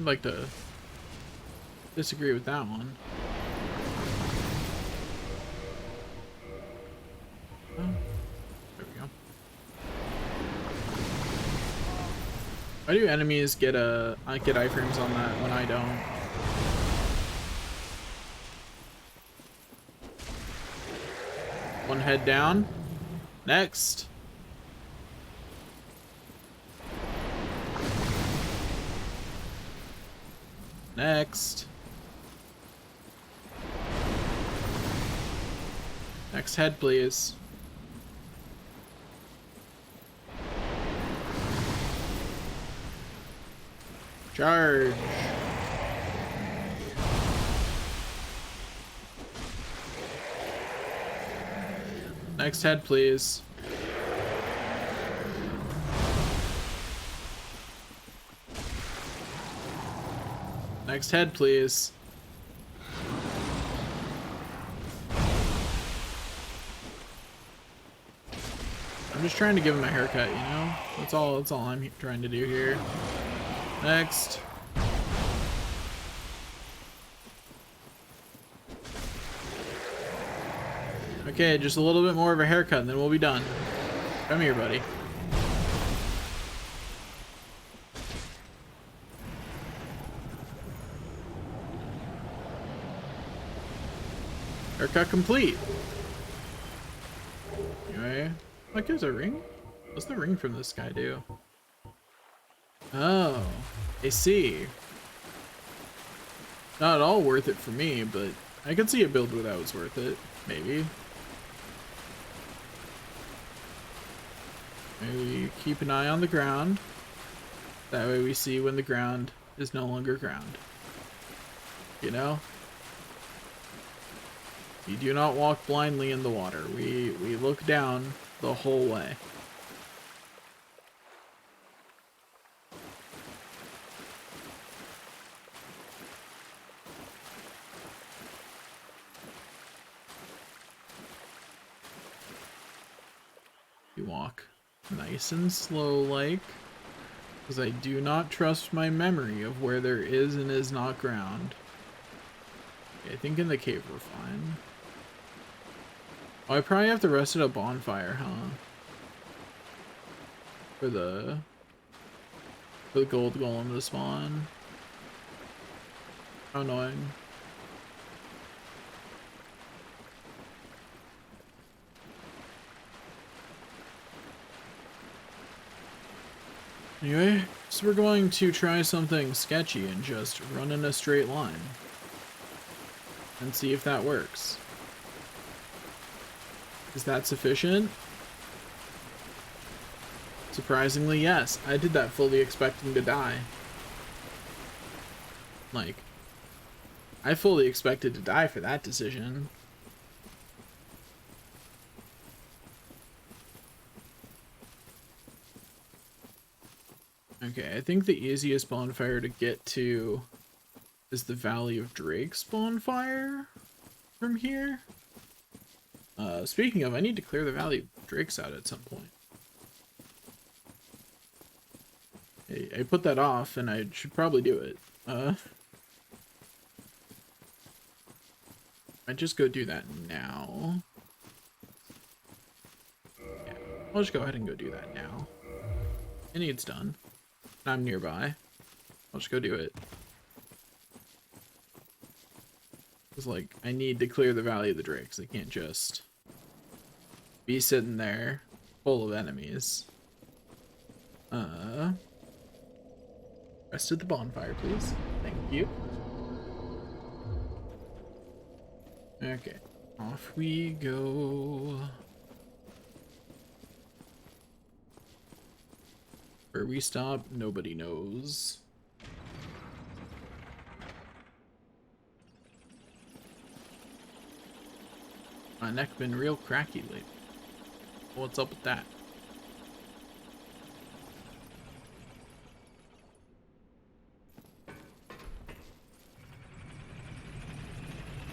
I'd like to disagree with that one. Oh, there we go. Why do enemies get iframes on that when I don't? One head down. Next. Next. Next head, please. Charge. Next head, please. Next head, please. I'm just trying to give him a haircut, you know? That's all I'm trying to do here. Next. Okay, just a little bit more of a haircut and then we'll be done. Come here, buddy. Haircut complete. Anyway, like there's a ring? What's the ring from this guy do? Oh, I see. Not at all worth it for me, but I could see a build where that was worth it. Maybe. Maybe keep an eye on the ground. That way we see when the ground is no longer ground. You know? You do not walk blindly in the water. We look down the whole way. You walk nice and slow like, because I do not trust my memory of where there is and is not ground. Okay, I think in the cave we're fine. Oh, I probably have to rest at a bonfire, huh? For the gold golem to spawn. How annoying. Anyway, so we're going to try something sketchy and just run in a straight line. And see if that works. Is that sufficient? Surprisingly, yes. I did that fully expecting to die. Like, I fully expected to die for that decision. Okay, I think the easiest bonfire to get to is the Valley of Drakes bonfire from here. Speaking of, I need to clear the Valley of Drakes out at some point. I put that off and I should probably do it. I just go do that now. Yeah, I'll just go ahead and go do that now. It needs done. I'm nearby. I'll just go do it. It's like, I need to clear the Valley of the Drakes. I can't just be sitting there full of enemies. Rest at the bonfire, please. Thank you. Okay, off we go. Where we stop, nobody knows. My neck been real cracky lately. What's up with that?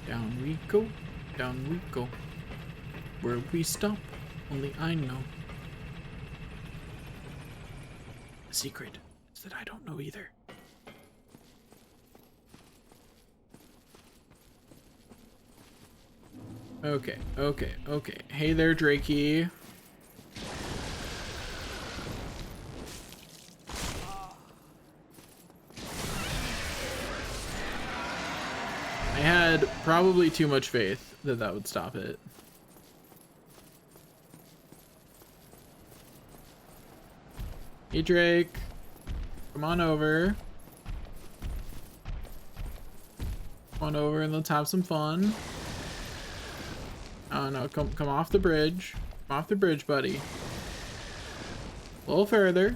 Down we go, down we go. Where we stop, only I know. The secret is that I don't know either. Okay, okay, okay. Hey there, Drakey. I had probably too much faith that that would stop it. Hey, Drake. Come on over. Come on over and let's have some fun. Oh no, come off the bridge. Come off the bridge, buddy. A little further.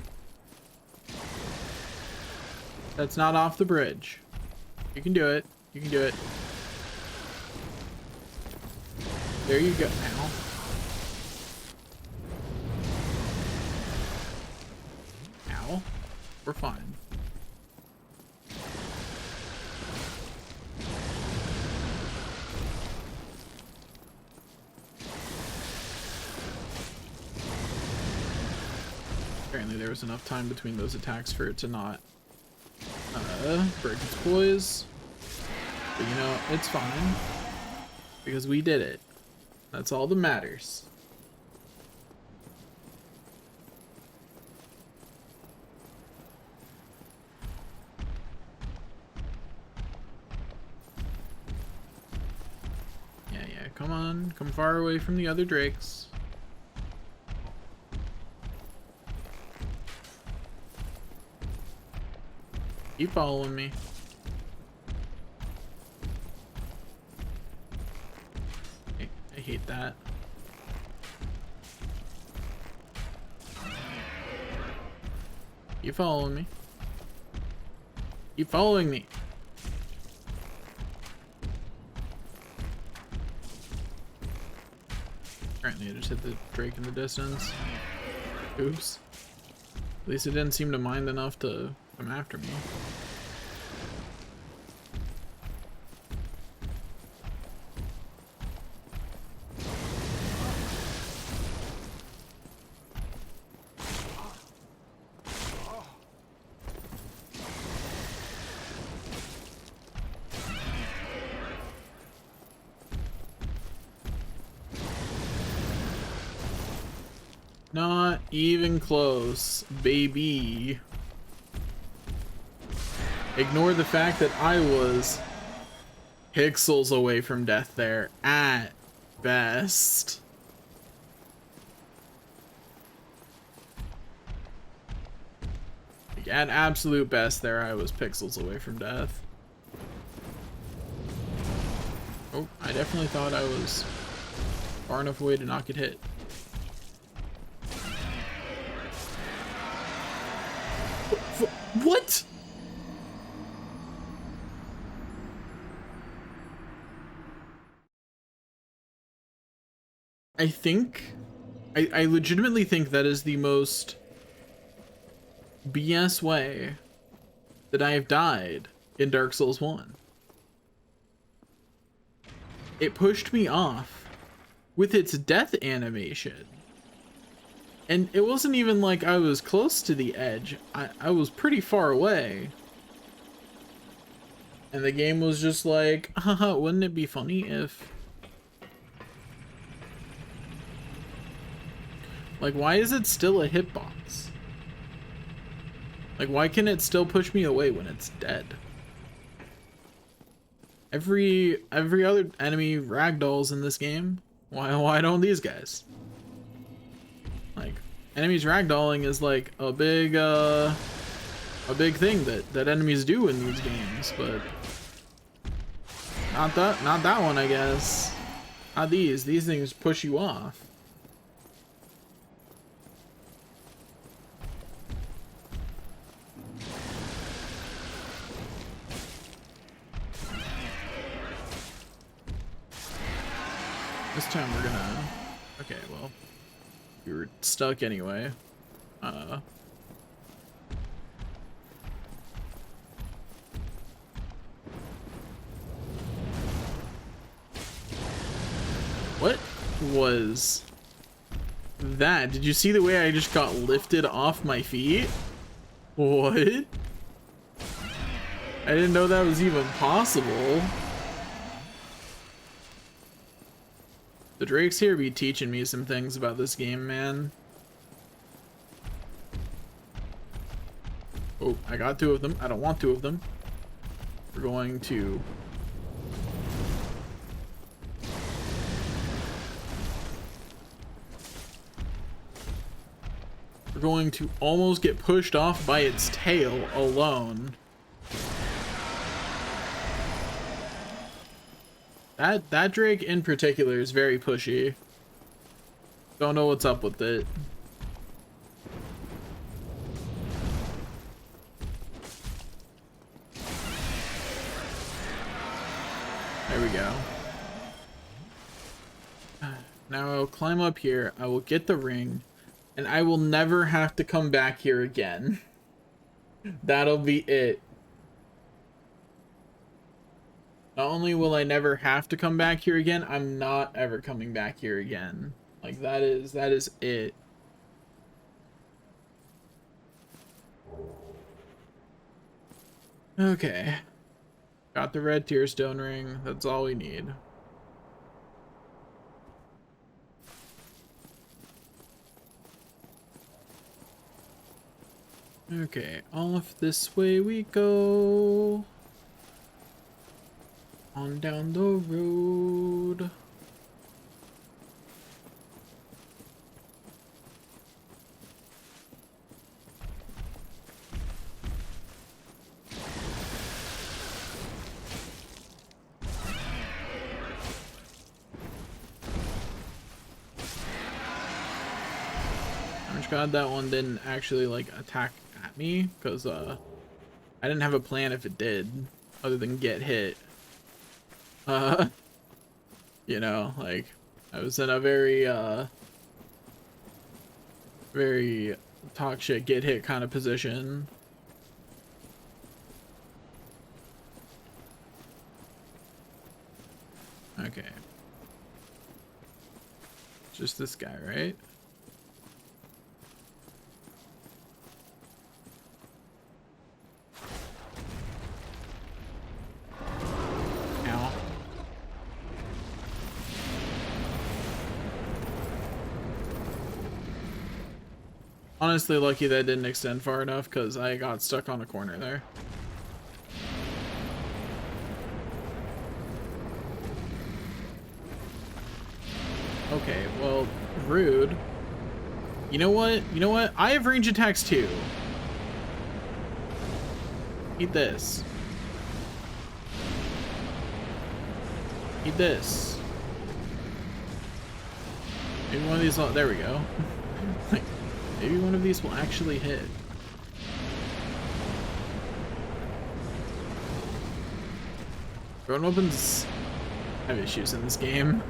That's not off the bridge. You can do it. You can do it. There you go. Ow. Ow. We're fine. Apparently there was enough time between those attacks for it to not break its poise. But you know, it's fine. Because we did it. That's all that matters. Yeah, come on. Come far away from the other drakes. Keep following me. I hate that. Keep following me. Keep following me. Apparently I just hit the drake in the distance. Oops. At least it didn't seem to mind enough to come after me. Not even close, baby. Ignore the fact that I was pixels away from death there at best. Like, at absolute best there, I was pixels away from death. Oh, I definitely thought I was far enough away to not get hit. What? I legitimately think that is the most BS way that I have died in Dark Souls 1. It pushed me off with its death animation. And it wasn't even like I was close to the edge. I was pretty far away. And the game was just like, haha, wouldn't it be funny if... Like, why is it still a hitbox? Like, why can it still push me away when it's dead? Every other enemy ragdolls in this game. Why don't these guys? Like, enemies ragdolling is like a big thing that enemies do in these games, but not that one, I guess. Not these. These things push you off. This time we're gonna... Okay, well, we were stuck anyway. What was that? Did you see the way I just got lifted off my feet? What? I didn't know that was even possible. The Drakes here be teaching me some things about this game, man. Oh, I got 2 of them. I don't want 2 of them. We're going to... We're going to almost get pushed off by its tail alone. That Drake in particular is very pushy. Don't know what's up with it. There we go. Now I'll climb up here, I will get the ring, and I will never have to come back here again. That'll be it. Not only will I never have to come back here again, I'm not ever coming back here again. Like, that is it. Okay. Got the red tearstone ring. That's all we need. Okay, off this way we go. On down the road. I'm glad that one didn't actually like attack at me, because I didn't have a plan if it did, other than get hit. You know, like, I was in a very very talk shit, get hit kind of position. Okay. Just this guy, right? Honestly, lucky that didn't extend far enough, because I got stuck on a corner there. Okay, well, rude. You know what? You know what? I have range attacks too. Eat this. Eat this. Maybe one of these. There we go. Like, maybe one of these will actually hit. Thrown weapons have issues in this game.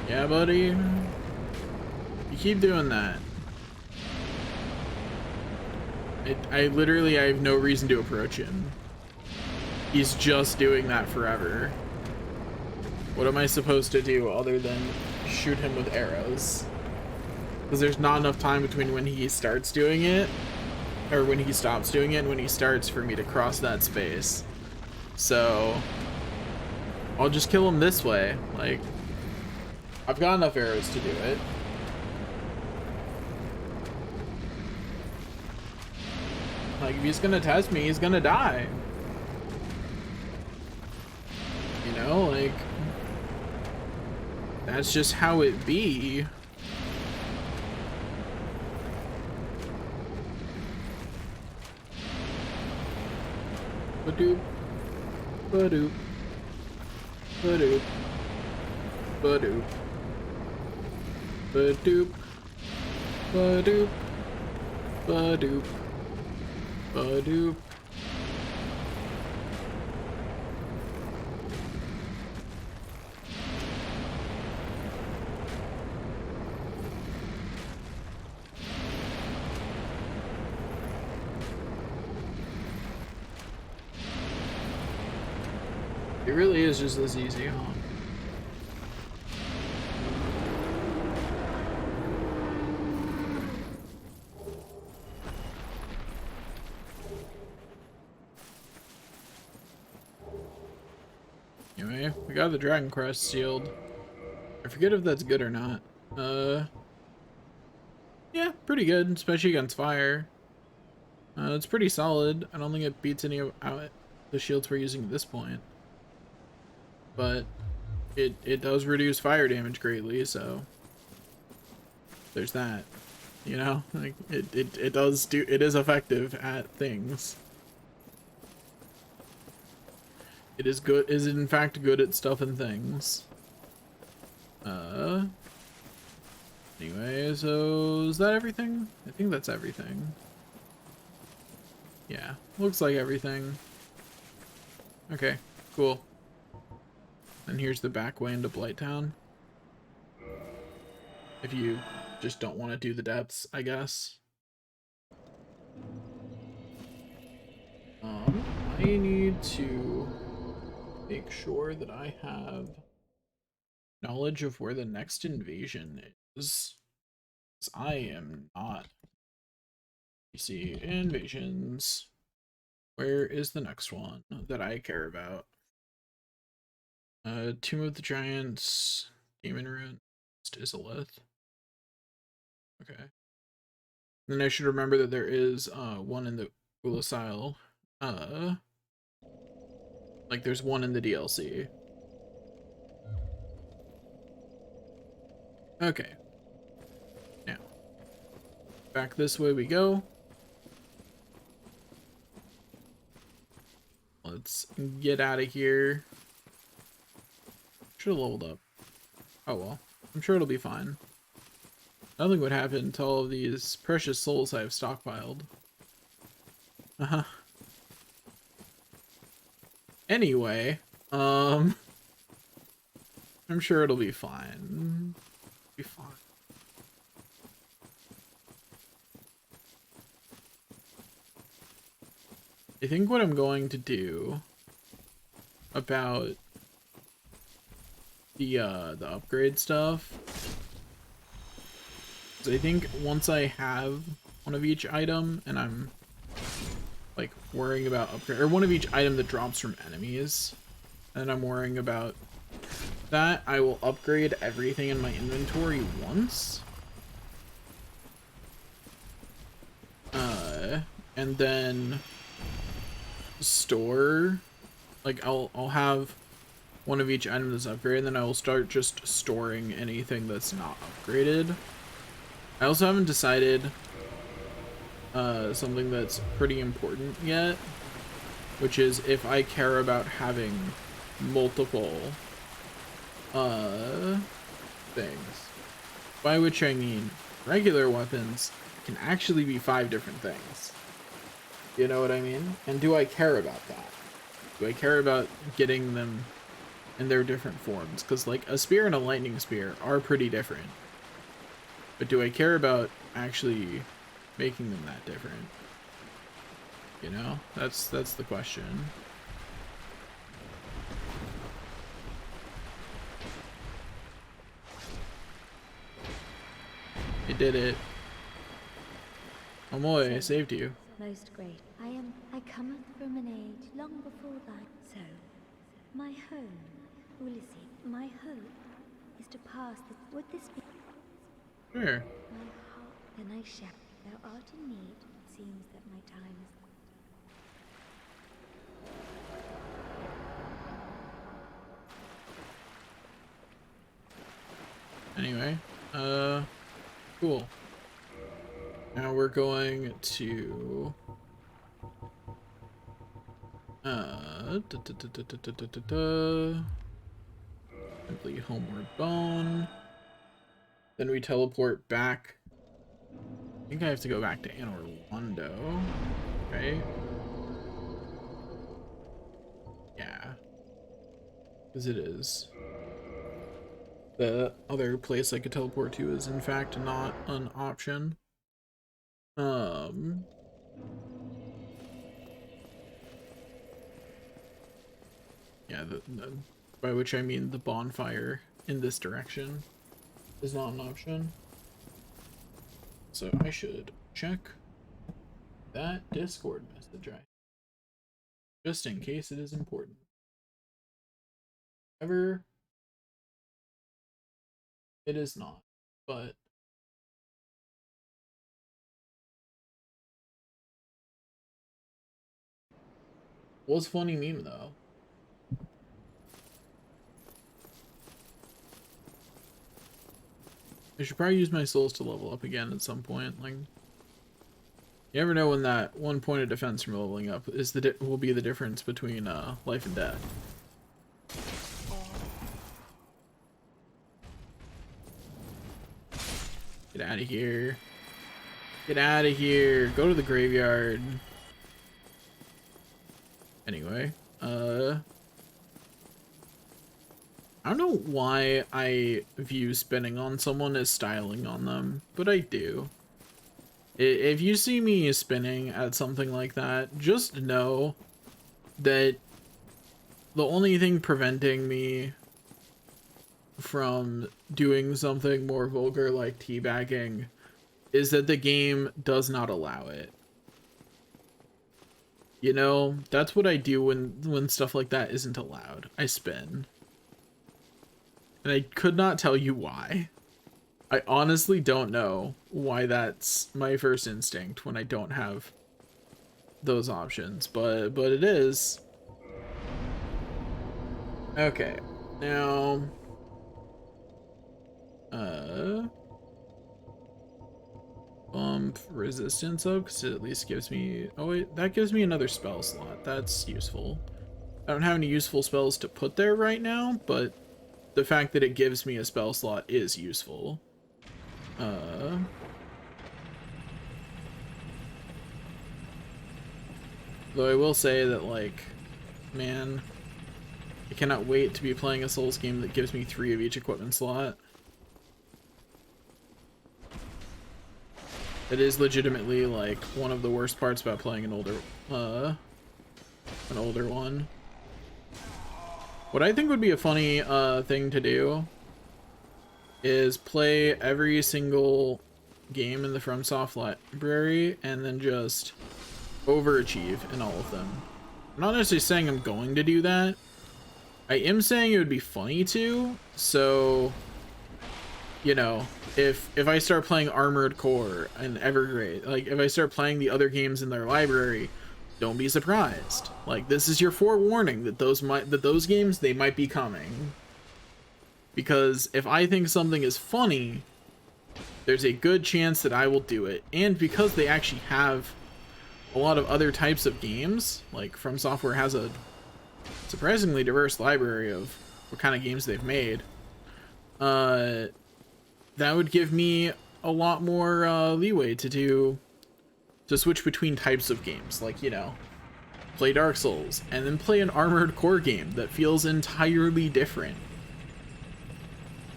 Yeah, buddy. You keep doing that. I literally have no reason to approach him. He's just doing that forever. What am I supposed to do other than shoot him with arrows? Because there's not enough time between when he starts doing it, or when he stops doing it, and when he starts for me to cross that space. So I'll just kill him this way. Like, I've got enough arrows to do it. Like, if he's gonna test me, he's gonna die. You know, like, that's just how it be. Ba-doop. Ba-doop. Ba-doop. Ba-doop. Ba-doop. Ba-doop. Ba-doop. Ba-doop. It really is just this easy, huh? Anyway, we got the Dragon Crest sealed. I forget if that's good or not. Yeah, pretty good, especially against fire. It's pretty solid. I don't think it beats any of the shields we're using at this point. But it does reduce fire damage greatly, so there's that. You know, like it does do, it is effective at things. It is good, is in fact good at stuff and things. Anyway, so is that everything? I think that's everything. Yeah, looks like everything. Okay, cool. And here's the back way into Blighttown. If you just don't want to do the depths, I guess. I need to make sure that I have knowledge of where the next invasion is. 'Cause I am not. You see, invasions. Where is the next one that I care about? Tomb of the Giants, Demon Ruin, Izalith. Okay. Then I should remember that there is one in the Ulasile. Like there's one in the DLC. Okay. Now, back this way we go. Let's get out of here. Should have leveled up. Oh well. I'm sure it'll be fine. Nothing would happen to all of these precious souls I have stockpiled. Anyway, I'm sure it'll be fine. Be fine. I think what I'm going to do about the upgrade stuff is I think once I have one of each item and I'm like worrying about upgrade, or one of each item that drops from enemies, and I'm worrying about that, I will upgrade everything in my inventory once. And then store, like I'll have one of each item that's upgraded, and then I will start just storing anything that's not upgraded. I also haven't decided something that's pretty important yet, which is if I care about having multiple things, by which I mean regular weapons can actually be 5 different things. You know what I mean? And do I care about that? Do I care about getting them in their different forms? Because like a spear and a lightning spear are pretty different, but do I care about actually making them that different? You know, that's the question. You did it. Amoy, I saved you. Most great. I cometh from an age long before thine. So, my home, Ulysses, my hope is to pass the... Would this be... Sure. My heart, then I shall. Thou art in need. It seems that my time is... Anyway, cool. Now we're going to simply Homeward Bone. Then we teleport back. I think I have to go back to Anor Londo, right? Yeah, because it is. The other place I could teleport to is in fact not an option. Yeah, by which I mean the bonfire in this direction is not an option. So I should check that Discord message just in case it is important. Ever, it is not, but was funny meme though. I should probably use my souls to level up again at some point. Like, you never know when that 1 point of defense from leveling up is will be the difference between life and death. Get out of here. Get out of here. Go to the graveyard. Anyway, I don't know why I view spinning on someone as styling on them, but I do. If you see me spinning at something like that, just know that the only thing preventing me from doing something more vulgar like teabagging is that the game does not allow it. You know, that's what I do when stuff like that isn't allowed. I spin. And I could not tell you why. I honestly don't know why that's my first instinct when I don't have those options, but it is. Okay, now bump resistance up because it at least gives me, oh wait, that gives me another spell slot. That's useful. I don't have any useful spells to put there right now, but the fact that it gives me a spell slot is useful. Though I will say that, like, man, I cannot wait to be playing a Souls game that gives me 3 of each equipment slot. It is legitimately, like, one of the worst parts about playing an older one. What I think would be a funny thing to do is play every single game in the FromSoft library and then just overachieve in all of them. I'm not necessarily saying I'm going to do that. I am saying it would be funny to, so, you know, if I start playing Armored Core and Evergrey, like if I start playing the other games in their library, don't be surprised. Like, this is your forewarning that those games, they might be coming. Because if I think something is funny, there's a good chance that I will do it. And because they actually have a lot of other types of games, like From Software has a surprisingly diverse library of what kind of games they've made, that would give me a lot more leeway to switch between types of games. Like, you know, play Dark Souls and then play an Armored Core game that feels entirely different,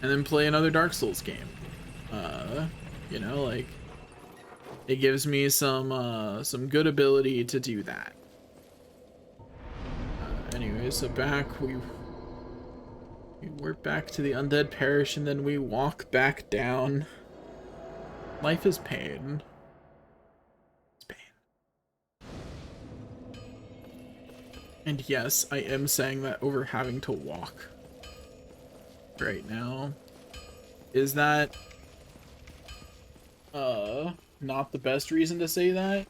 and then play another Dark Souls game. You know, like, it gives me some good ability to do that. Anyway, so we're back to the Undead Parish, and then we walk back down. Life is pain. It's pain. And yes, I am saying that over having to walk right now. Is that not the best reason to say that?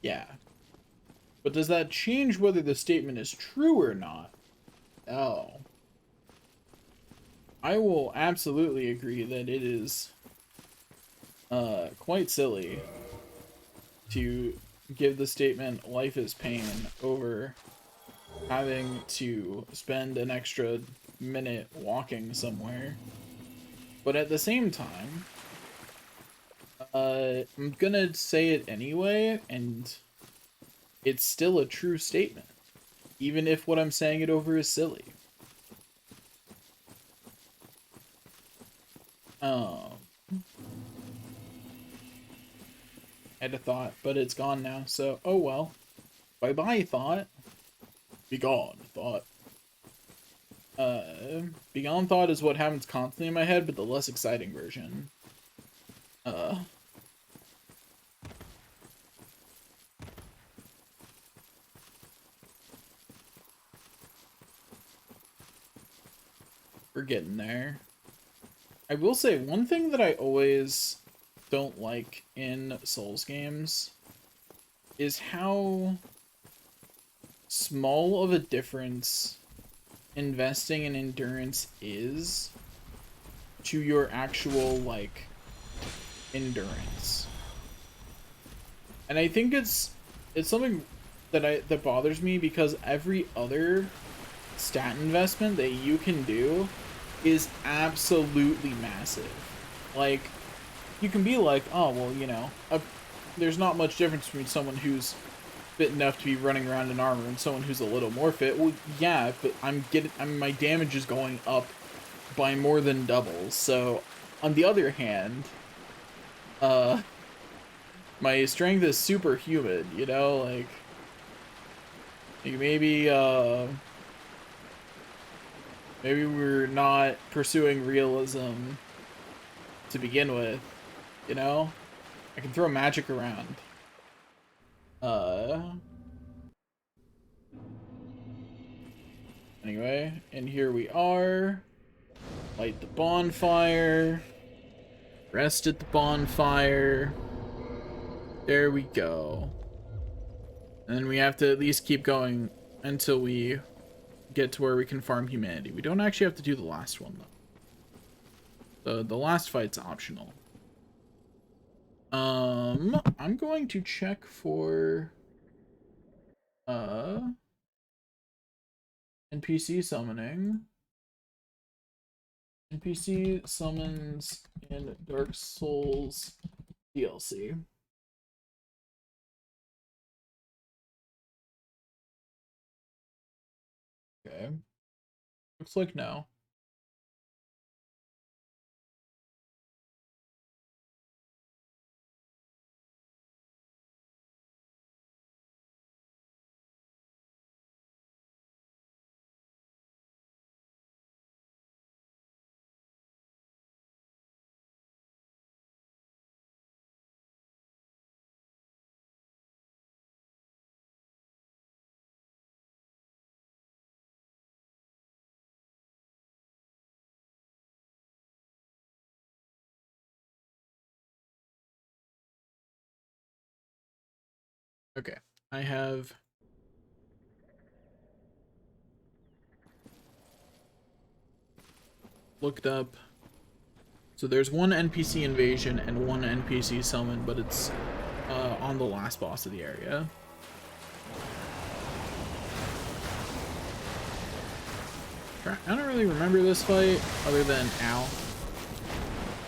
Yeah. But does that change whether the statement is true or not? No. I will absolutely agree that it is quite silly to give the statement life is pain over having to spend an extra minute walking somewhere. But at the same time, I'm gonna say it anyway, and it's still a true statement, even if what I'm saying it over is silly. I had a thought, but it's gone now, so oh well. Bye-bye, thought. Be gone, thought. Begone thought is what happens constantly in my head, but the less exciting version. We're getting there. I will say, one thing that I always don't like in Souls games is how small of a difference investing in endurance is to your actual, like, endurance. And I think it's something that bothers me, because every other stat investment that you can do is absolutely massive. Like, you can be like, oh, well, you know, there's not much difference between someone who's fit enough to be running around in armor and someone who's a little more fit. Well, yeah, but my damage is going up by more than double. So, on the other hand, my strength is superhuman, you know, like maybe we're not pursuing realism to begin with, you know? I can throw magic around. Anyway, and here we are. Light the bonfire. Rest at the bonfire. There we go. And then we have to at least keep going until we get to where we can farm humanity. We don't actually have to do the last one, though. The last fight's optional. I'm going to check for NPC summoning. NPC summons in Dark Souls DLC. Okay. Looks like no. Okay, I have looked up. So there's one NPC invasion and one NPC summon, but it's on the last boss of the area. I don't really remember this fight other than ow.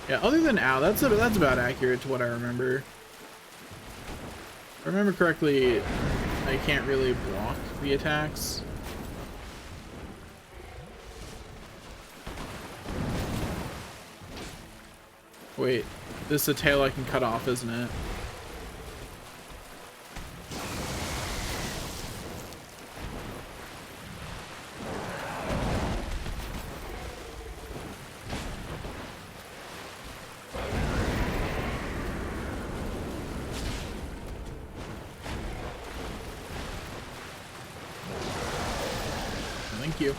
Yeah, other than ow, that's about accurate to what I remember. If I remember correctly, I can't really block the attacks. Wait, this is a tail I can cut off, isn't it? Thank you.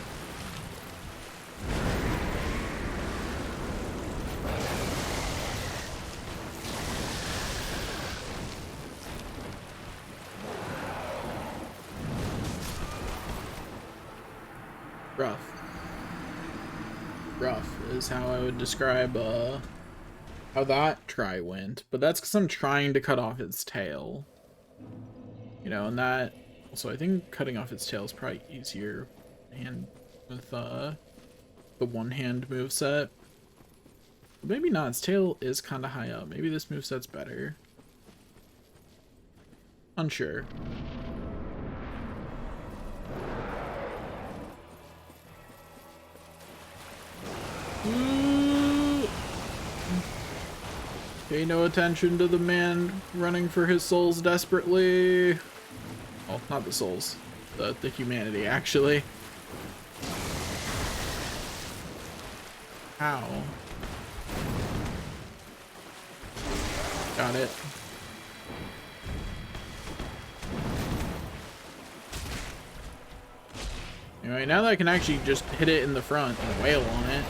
Rough is how I would describe how that try went, but that's because I'm trying to cut off its tail, you know, and that also I think cutting off its tail is probably easier and with the one hand moveset. Maybe not, its tail is kind of high up. Maybe this moveset's better. Unsure. Pay no attention to the man running for his souls desperately. Well, not the souls. The humanity, actually. How? Got it. Anyway, now that I can actually just hit it in the front and wail on it.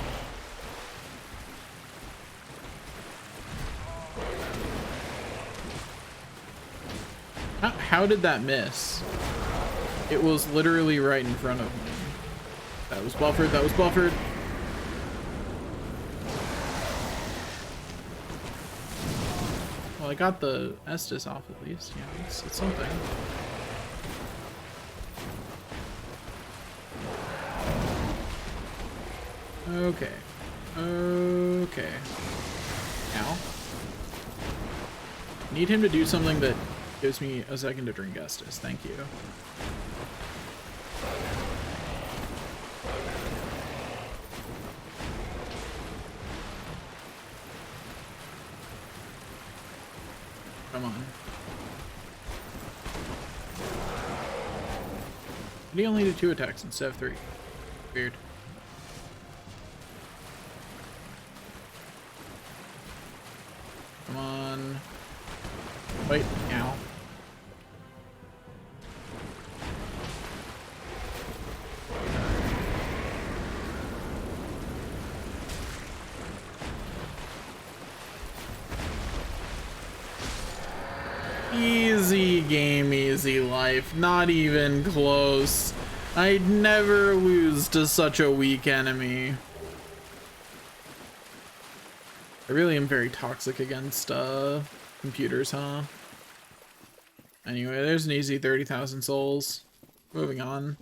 How did that miss? It was literally right in front of me. That was buffered, that was buffered. Well, I got the Estus off at least. Yeah, it's something. Okay. Okay. Now. Need him to do something that gives me a second to drink Estus. Thank you. Come on. He only did 2 attacks instead of 3. Weird. Come on. Wait, ow. Easy game, easy life. Not even close. I'd never lose to such a weak enemy. I really am very toxic against computers, huh? Anyway, there's an easy 30,000 souls. Moving on.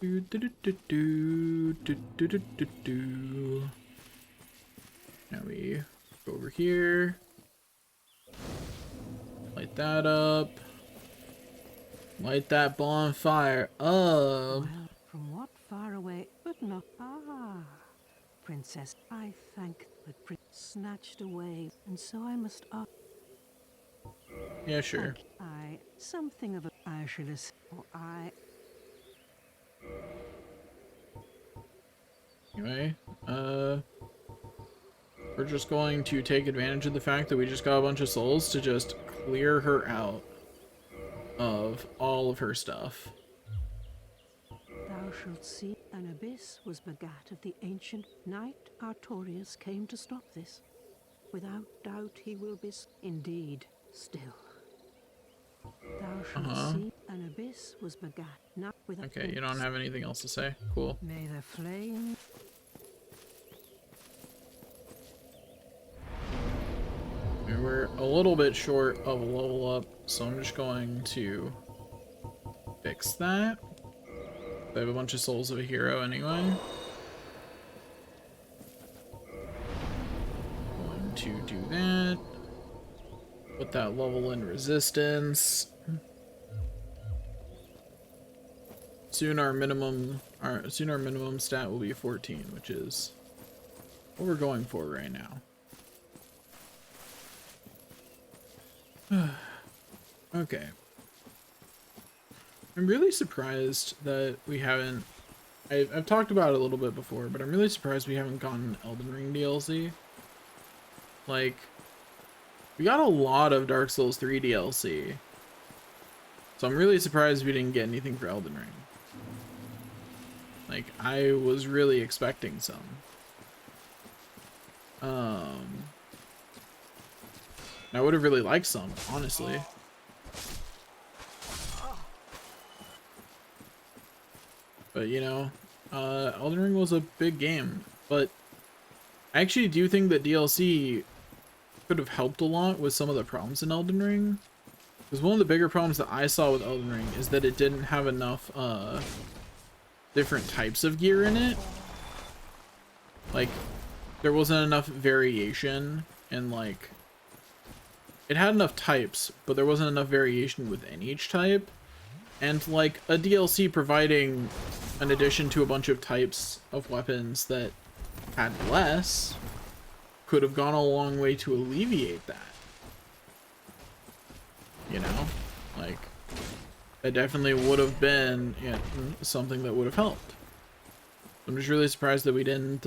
Do do do do do do do do do do. Now we go over here. Light that up. Light that bonfire up. Well, from what far away, but no. Ah, princess, I thank the prince snatched away, and so I must. Yeah, sure. I something of a I shall. I. Anyway, we're just going to take advantage of the fact that we just got a bunch of souls to just clear her out of all of her stuff. Thou shalt see an abyss was begat of the ancient knight Artorius came to stop this. Without doubt he will be indeed still. Thou shalt see an abyss was begat not without. Okay, you don't have anything else to say? Cool. May the flame. We're a little bit short of a level up, so I'm just going to fix that. I have a bunch of souls of a hero anyway. Going to do that. Put that level in resistance. Soon our minimum stat will be 14, which is what we're going for right now. Okay. I'm really surprised that we haven't... I've talked about it a little bit before, but I'm really surprised we haven't gotten Elden Ring DLC. Like, we got a lot of Dark Souls 3 DLC. So I'm really surprised we didn't get anything for Elden Ring. Like, I was really expecting some. I would have really liked some, honestly. But, you know, Elden Ring was a big game. But I actually do think that DLC could have helped a lot with some of the problems in Elden Ring. Because one of the bigger problems that I saw with Elden Ring is that it didn't have enough different types of gear in it. Like, there wasn't enough variation in, like... It had enough types, but there wasn't enough variation within each type. And, like, a DLC providing an addition to a bunch of types of weapons that had less could have gone a long way to alleviate that. You know? Like, it definitely would have been, you know, something that would have helped. I'm just really surprised that we didn't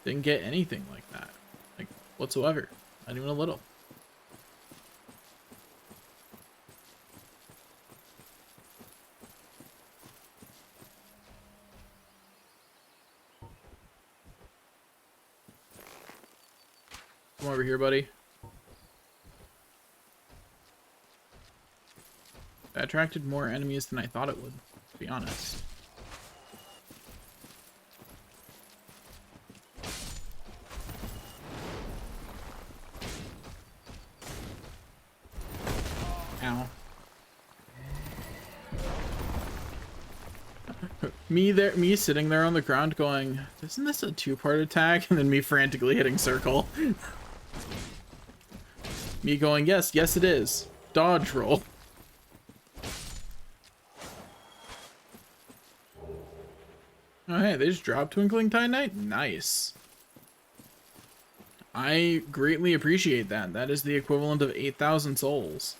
get anything like that. Like, whatsoever. Not even a little. over here, buddy. That attracted more enemies than I thought it would, to be honest. Ow. Me sitting there on the ground going, isn't this a two-part attack? And then me frantically hitting circle. Me going, yes, it is. Dodge roll. Oh, hey, they just dropped Twinkling Titanite? Nice. I greatly appreciate that. That is the equivalent of 8,000 souls.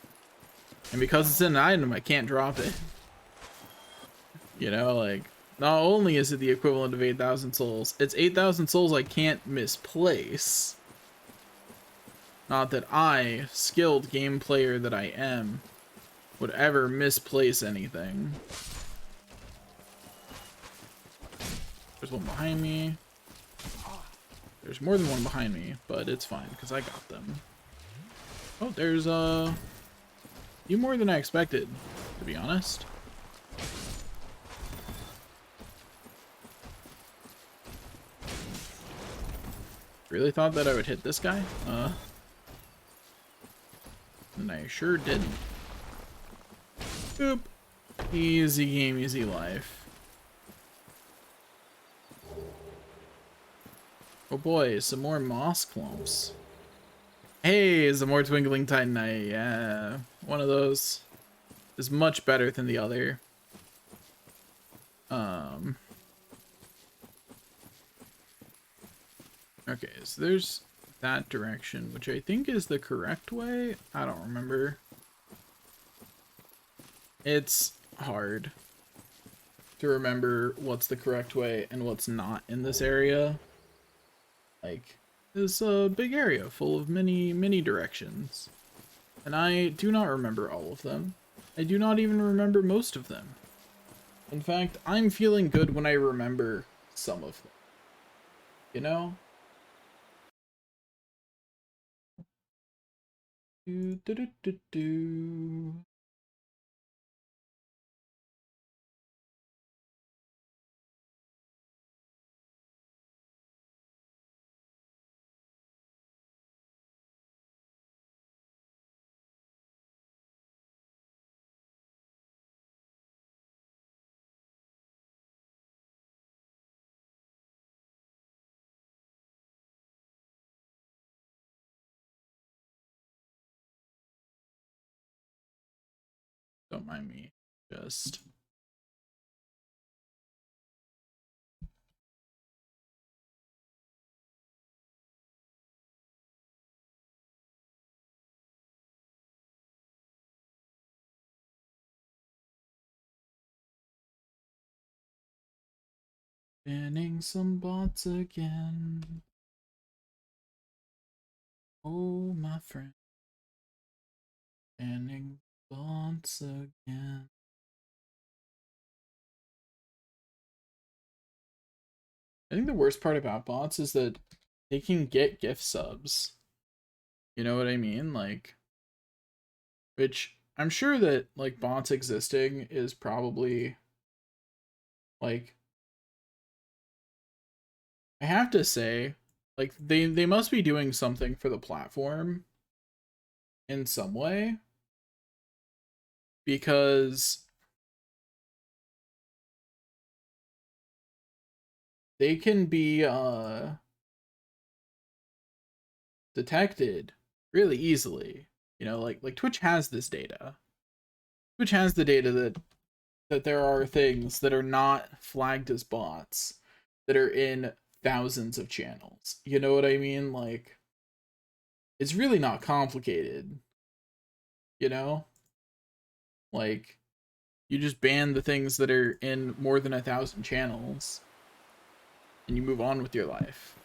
And because it's an item, I can't drop it. You know, like, not only is it the equivalent of 8,000 souls, it's 8,000 souls I can't misplace. Not that I, skilled game player that I am, would ever misplace anything. There's one behind me. There's more than one behind me, but it's fine, because I got them. Oh, there's a few more than I expected, to be honest. Really thought that I would hit this guy? And I sure didn't. Boop. Easy game, easy life. Oh boy, some more moss clumps. Hey, some more Twinkling Titanite. Yeah, one of those is much better than the other. Okay, so there's that direction, which I think is the correct way. I don't remember. It's hard to remember what's the correct way and what's not in this area. Like, it's a big area full of many directions. And I do not remember all of them. I do not even remember most of them. In fact, I'm feeling good when I remember some of them. You know? Do, do, do, do, do. Don't mind me. Just banning some bots again. Oh, my friend. Banning bots again. I think the worst part about bots is that they can get gift subs. You know what I mean? Like, which I'm sure that, like, bots existing is probably, like, I have to say, like, they must be doing something for the platform in some way, because they can be detected really easily. You know, like Twitch has this data. Twitch has the data that there are things that are not flagged as bots that are in thousands of channels. You know what I mean? Like, it's really not complicated. You know? Like, you just ban the things that are in more than 1,000 channels and you move on with your life.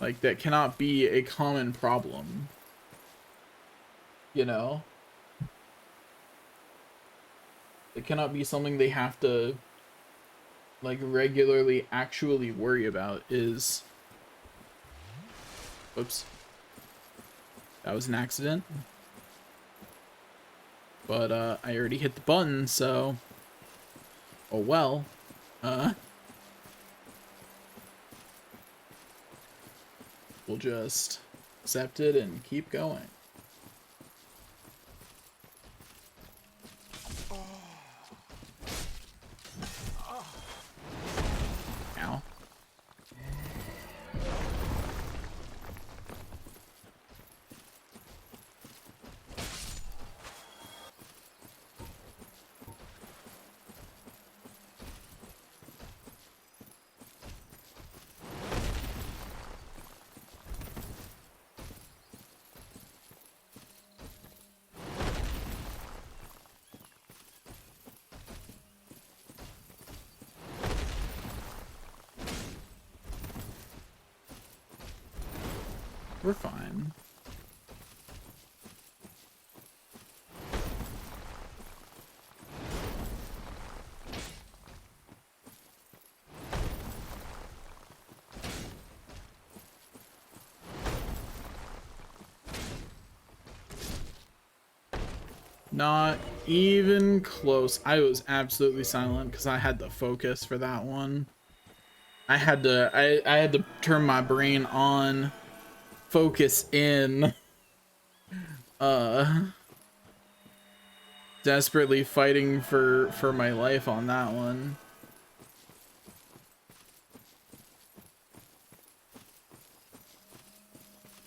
Like, that cannot be a common problem. You know? It cannot be something they have to, like, regularly actually worry about is... Whoops. That was an accident. But I already hit the button, so oh well. We'll just accept it and keep going. Ow. We're fine. Not even close. I was absolutely silent because I had the focus for that one. I had to turn my brain on. Focus in, desperately fighting for my life on that one.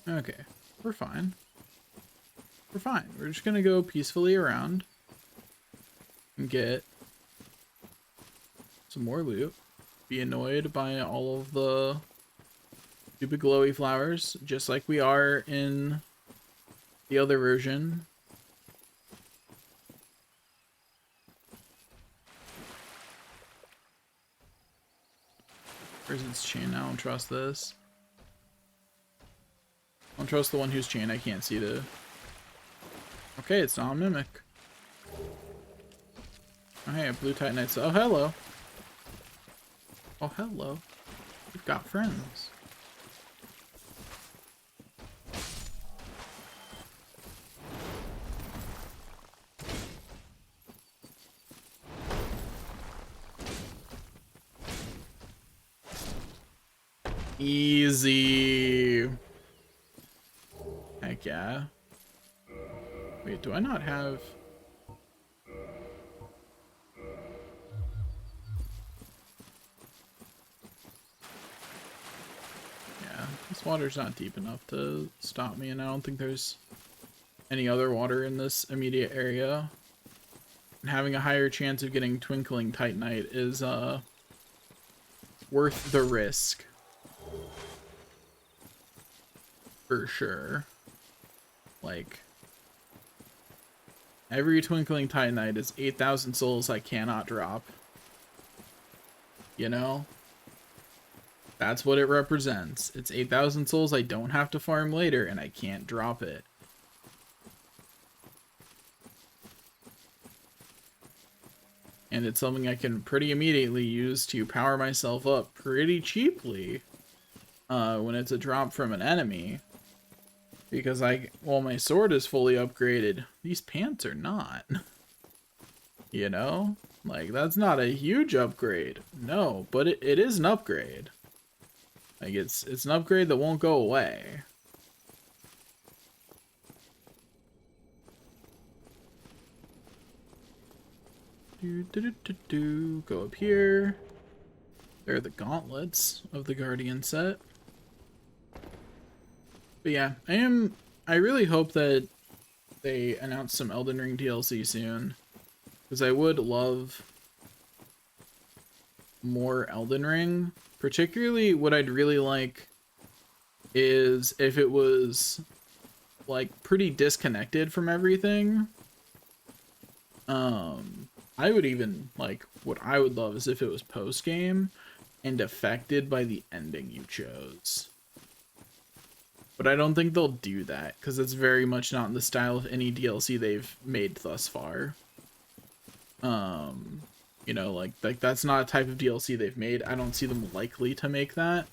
Okay, we're fine. We're fine. We're just gonna go peacefully around and get some more loot. Be annoyed by all of the stupid glowy flowers, just like we are in the other version. Where's its chain? I don't trust this. I don't trust the one whose chain I can't see to... Okay, it's not a mimic. Oh, hey, a blue titanite. Oh, hello. Oh, hello. We've got friends. Easy. Heck yeah. Wait, do I not have... Yeah, this water's not deep enough to stop me, and I don't think there's any other water in this immediate area. And having a higher chance of getting Twinkling Titanite is, worth the risk. For sure. Like, every Twinkling Titanite is 8,000 souls I cannot drop. You know? That's what it represents. It's 8,000 souls I don't have to farm later, and I can't drop it. And it's something I can pretty immediately use to power myself up pretty cheaply when it's a drop from an enemy. Because well, my sword is fully upgraded. These pants are not. You know? Like, that's not a huge upgrade. No, but it is an upgrade. Like, it's an upgrade that won't go away. Go up here. There are the gauntlets of the Guardian set. But yeah, I really hope that they announce some Elden Ring DLC soon, because I would love more Elden Ring. Particularly, what I'd really like is if it was like pretty disconnected from everything. I would even like, what I would love is if it was post game and affected by the ending you chose. But I don't think they'll do that, because it's very much not in the style of any DLC they've made thus far. You know, like that's not a type of DLC they've made. I don't see them likely to make that.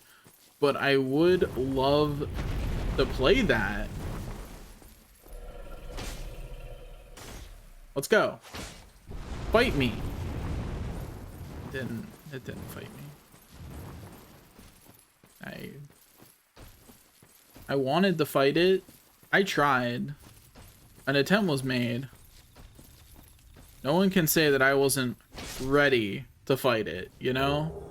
But I would love to play that Let's go. Fight me. It didn't fight me. I wanted to fight it. I tried. An attempt was made. No one can say that I wasn't ready to fight it, you know?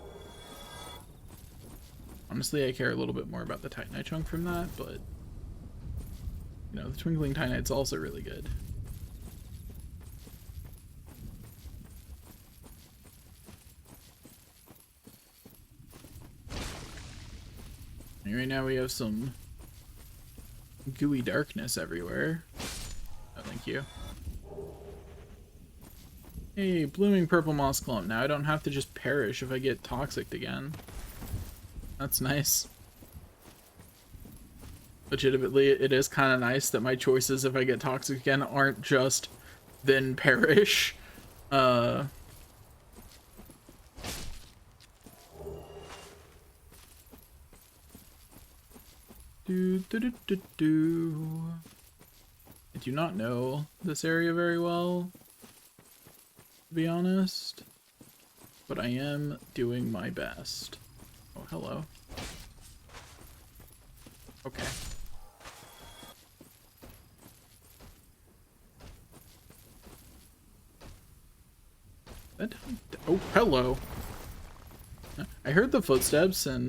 Honestly, I care a little bit more about the Titanite chunk from that, but you know, the Twinkling Titanite's also really good. And right now we have some gooey darkness everywhere. Oh, thank you. Hey, blooming purple moss clump. Now I don't have to just perish if I get toxicked again. That's nice. Legitimately, it is kind of nice that my choices if I get toxic again aren't just then perish. I do not know this area very well, to be honest, but I am doing my best. Oh, hello. Okay. Oh, hello. I heard the footsteps and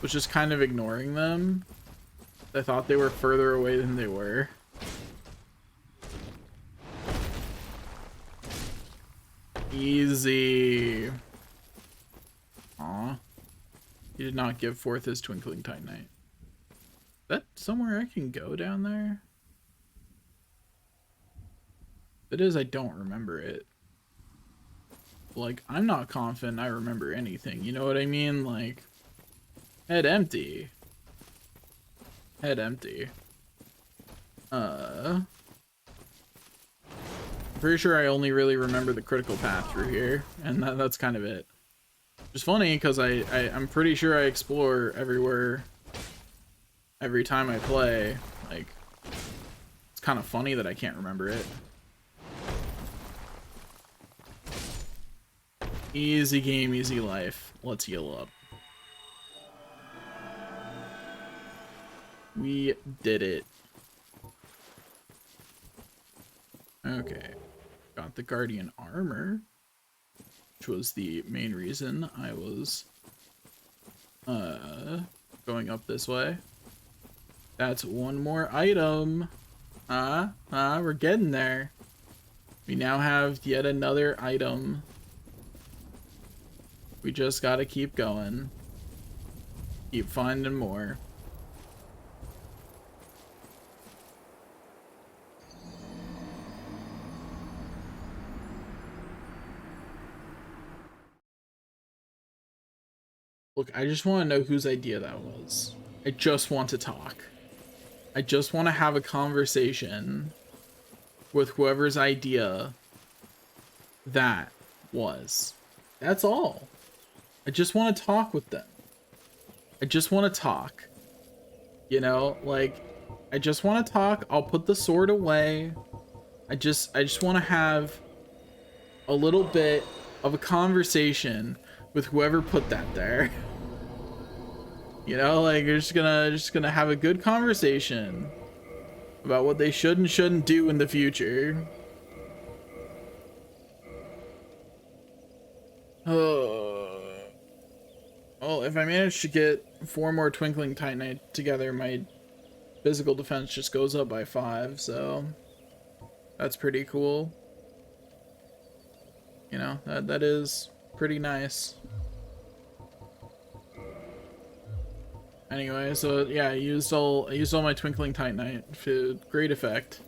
was just kind of ignoring them. I thought they were further away than they were. Easy. Aw. He did not give forth his Twinkling Titanite. Is that somewhere I can go down there? If it is, I don't remember it. Like, I'm not confident I remember anything. You know what I mean? Like, head empty. Head empty. I'm pretty sure I only really remember the critical path through here, and that's kind of it. Which is funny, because I'm pretty sure I explore everywhere every time I play. Like, it's kind of funny that I can't remember it. Easy game, easy life. Let's heal up. We did it. Okay. Got the Guardian armor, which was the main reason I was going up this way. That's one more item. We're getting there. We now have yet another item. We just gotta keep going. Keep finding more. Look, I just want to know whose idea that was. I just want to talk. I just want to have a conversation with whoever's idea that was. That's all. I just want to talk with them. I just want to talk. You know, like, I just want to talk. I'll put the sword away. I just want to have a little bit of a conversation with whoever put that there. You know, like, you're just gonna have a good conversation about what they should and shouldn't do in the future. Oh. Well, if I manage to get 4 more Twinkling Titanite together, my physical defense just goes up by 5, so that's pretty cool. You know, that is pretty nice. Anyway, so yeah, I used all my Twinkling Titanite to great effect.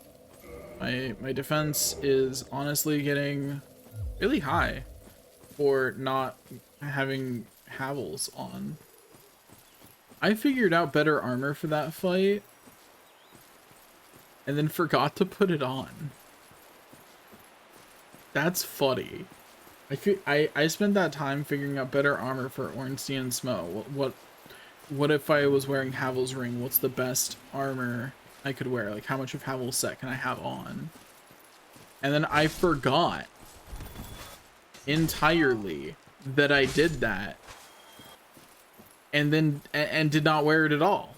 My defense is honestly getting really high for not having Havels on. I figured out better armor for that fight and then forgot to put it on. That's funny. I spent that time figuring out better armor for Ornstein and Smo. What if I was wearing Havel's ring? What's the best armor I could wear? Like, how much of Havel's set can I have on? And then I forgot entirely that I did that. And then and did not wear it at all.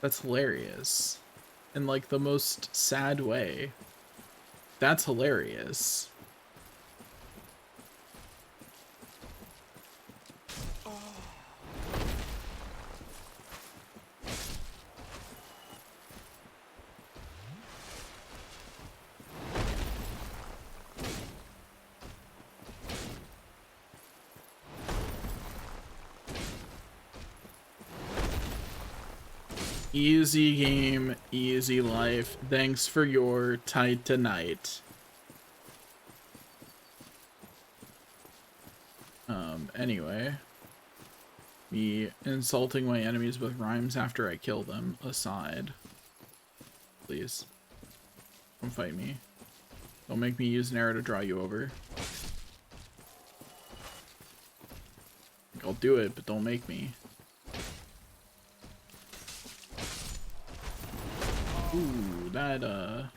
That's hilarious. In like the most sad way. That's hilarious. Easy game, easy life. Thanks for your Titanite. Anyway. Me insulting my enemies with rhymes after I kill them aside. Please. Don't fight me. Don't make me use an arrow to draw you over. I'll do it, but don't make me. Ooh, that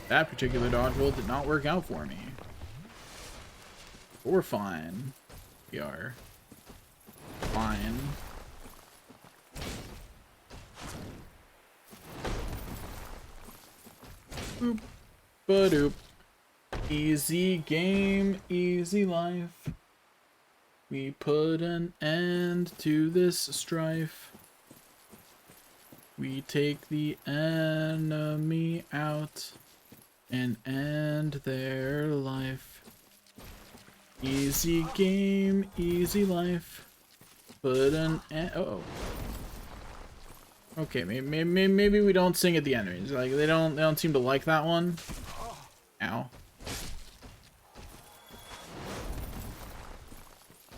particular dodge roll did not work out for me. But we're fine. We are fine. Boop, ba-doop. Easy game, easy life. We put an end to this strife. We take the enemy out and end their life. Easy game, easy life. Put an end. Uh-oh. Okay, maybe we don't sing at the enemies. Like they don't seem to like that one. Ow.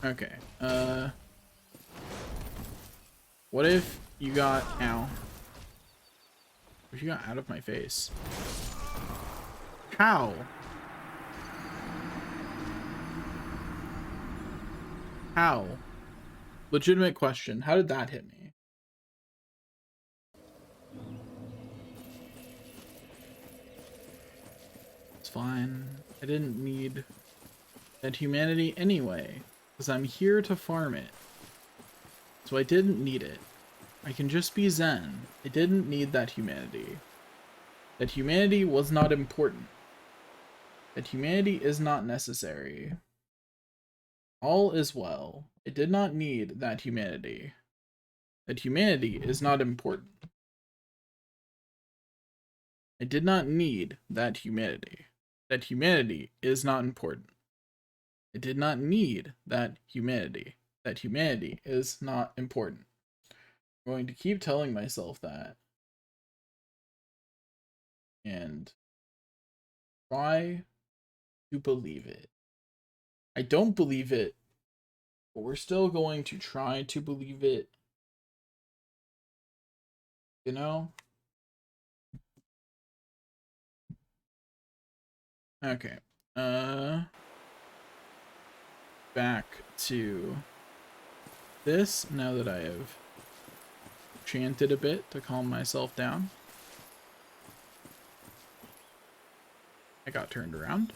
Okay. What if you got ow? What if you got out of my face? How? How? Legitimate question. How did that hit me? It's fine. I didn't need that humanity anyway, because I'm here to farm it. So I didn't need it. I can just be Zen. I didn't need that humanity. That humanity was not important. That humanity is not necessary. All is well. I did not need that humanity. That humanity is not important. I did not need that humanity. That humanity is not important. I did not need that humanity. That humanity is not important. I'm going to keep telling myself that. And try to believe it. I don't believe it, but we're still going to try to believe it. You know? Okay. Back to this, now that I have chanted a bit to calm myself down. I got turned around.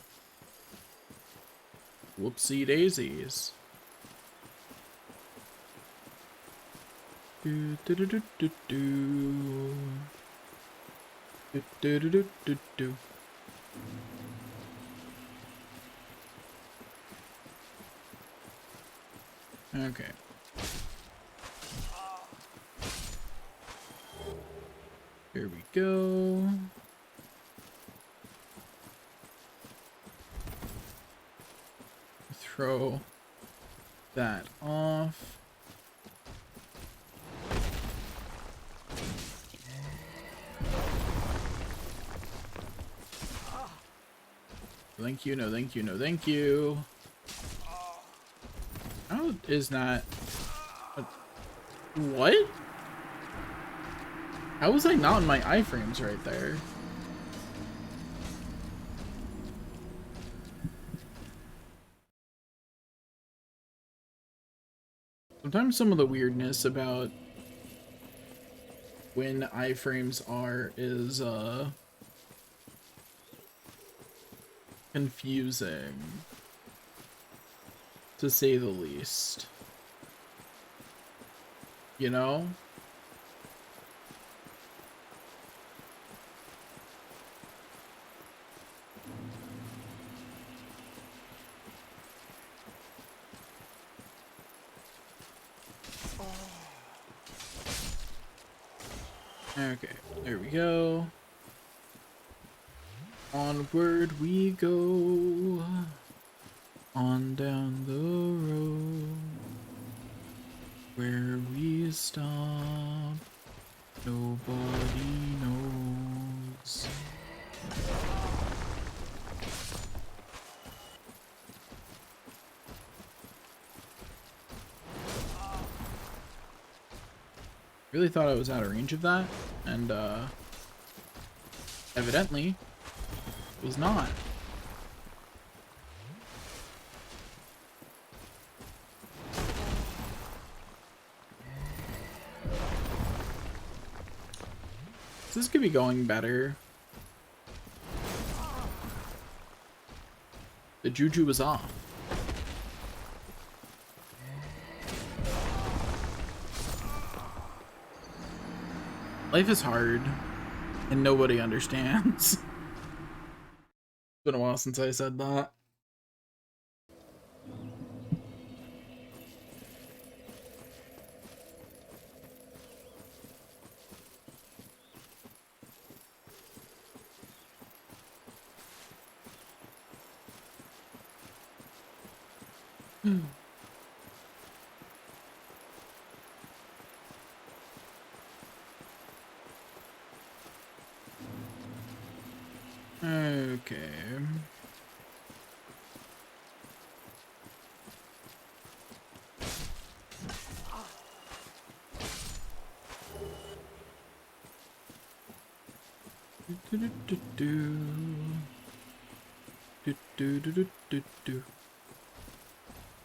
Whoopsie daisies. Do do do do do do. Do do do do do do. Okay. Here we go. Throw that off. Thank you, no thank you, no thank you. How is that? What? How was I not in my iframes right there? Sometimes some of the weirdness about when iframes are is confusing, to say the least. You know? Okay, there we go. Onward we go. On down the road. Where we stop, nobody knows. Really thought I was out of range of that, and evidently was not. This could be going better. The juju was off. Life is hard, and nobody understands. It's been a while since I said that. Okay.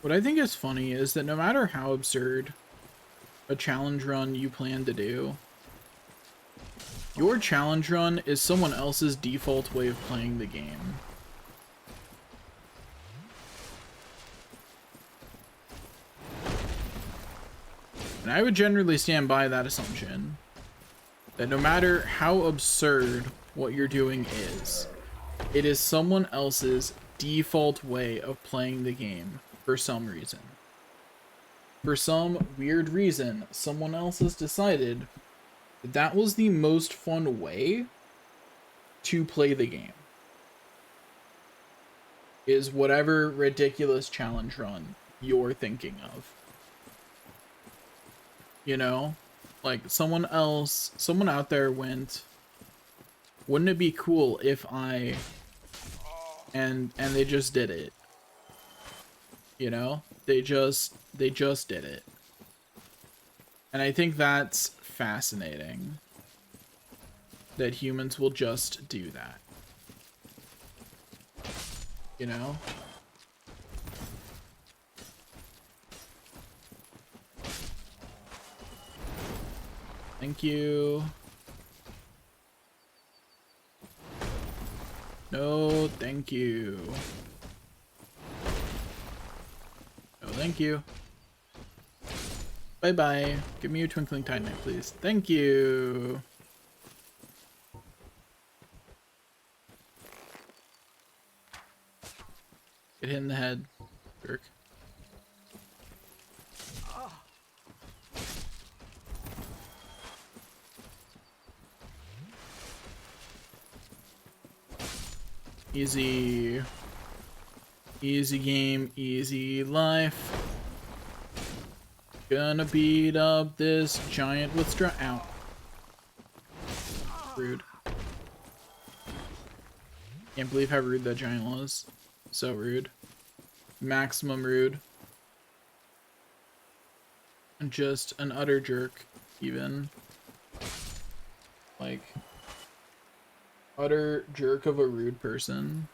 What I think is funny is that no matter how absurd a challenge run you plan to do, your challenge run is someone else's default way of playing the game. And I would generally stand by that assumption, that no matter how absurd what you're doing is, it is someone else's default way of playing the game for some reason. For some weird reason, someone else has decided that that was the most fun way to play the game. Is whatever ridiculous challenge run you're thinking of. You know? Like, someone out there went, wouldn't it be cool if I... And they just did it. You know? They just did it. And I think that's fascinating. That humans will just do that. You know? Thank you. No, thank you. No, thank you. Bye-bye. Give me your twinkling titanite, please. Thank you. Get hit in the head, jerk. Easy. Easy game, easy life. Gonna beat up this giant with ow. Rude. Can't believe how rude that giant was. So rude. Maximum rude. And just an utter jerk, even. Like, utter jerk of a rude person.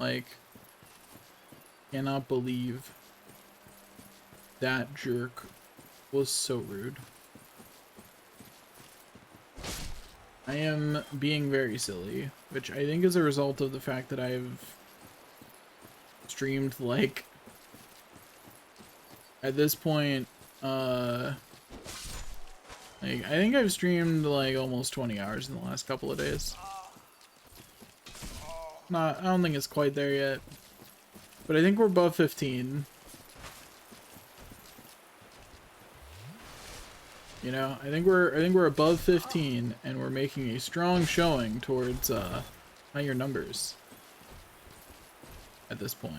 Like, cannot believe that jerk was so rude. I am being very silly, which I think is a result of the fact that I've streamed, like, at this point, like, I think I've streamed, like, almost 20 hours in the last couple of days. I don't think it's quite there yet, but I think we're above 15. You know, I think we're above 15, and we're making a strong showing towards higher numbers at this point.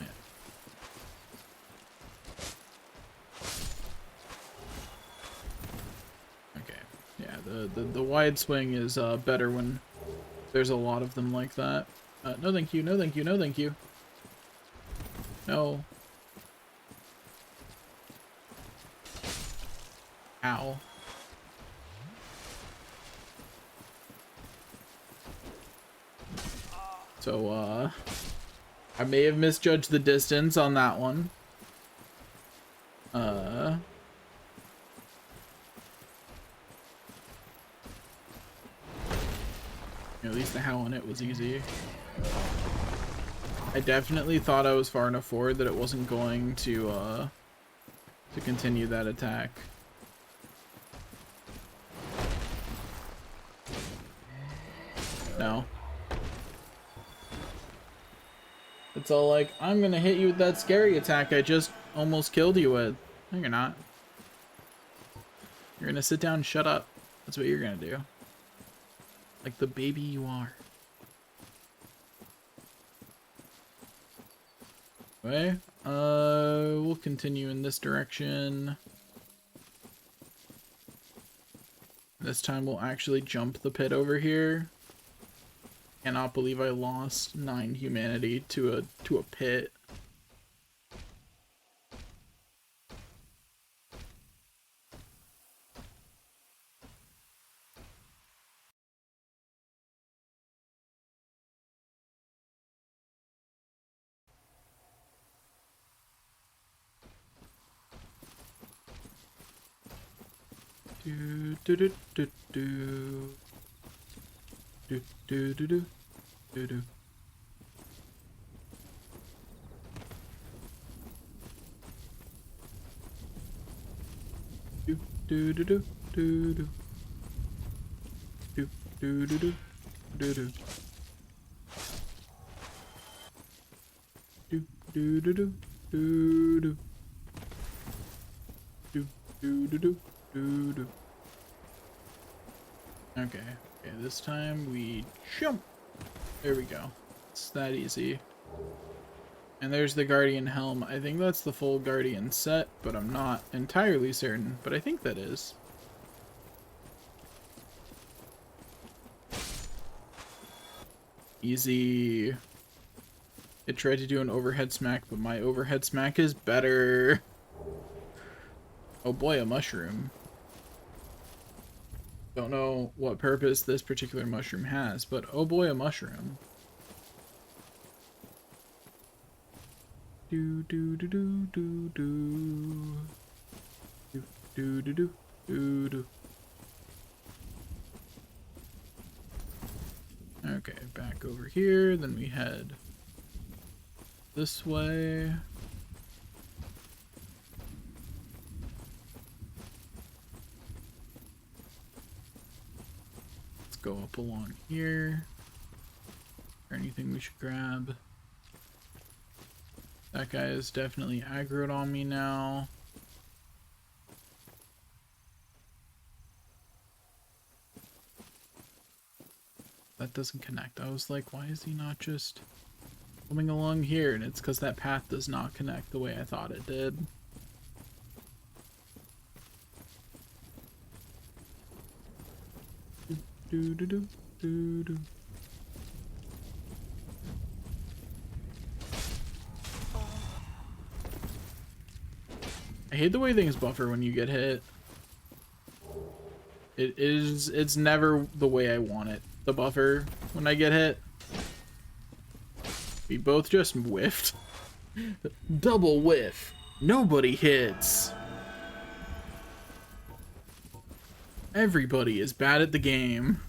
Okay, yeah, the wide swing is better when there's a lot of them like that. No thank you, no thank you, no thank you. No. Ow. So, I may have misjudged the distance on that one. At least the how on it was easy. I definitely thought I was far enough forward that it wasn't going to continue that attack. No. It's all like, I'm gonna hit you with that scary attack I just almost killed you with. No, you're not. You're gonna sit down and shut up. That's what you're gonna do. Like the baby you are. Okay, we'll continue in this direction. This time we'll actually jump the pit over here. Cannot believe I lost 9 humanity to a pit. Do do do do do. Do do do do do do. Do do do do do do. Do do do do do do. Do do do do do do. Do do do do do do. Okay. Okay, this time we jump. There we go. It's that easy. And there's the Guardian helm. I think that's the full Guardian set, but I'm not entirely certain. But I think that is. Easy. It tried to do an overhead smack, but my overhead smack is better. Oh boy, a mushroom. Don't know what purpose this particular mushroom has, but oh boy, a mushroom. Do do do do do do. Do do do do do do. Okay, back over here, then we head this way. Go up along here. Is there anything we should grab? That guy is definitely aggroed on me now. That doesn't connect. I was like, why is he not just coming along here? And it's because that path does not connect the way I thought it did. Do do do do do. I hate the way things buffer when you get hit. It's never the way I want it. The buffer when I get hit. We both just whiffed. Double whiff. Nobody hits. Everybody is bad at the game.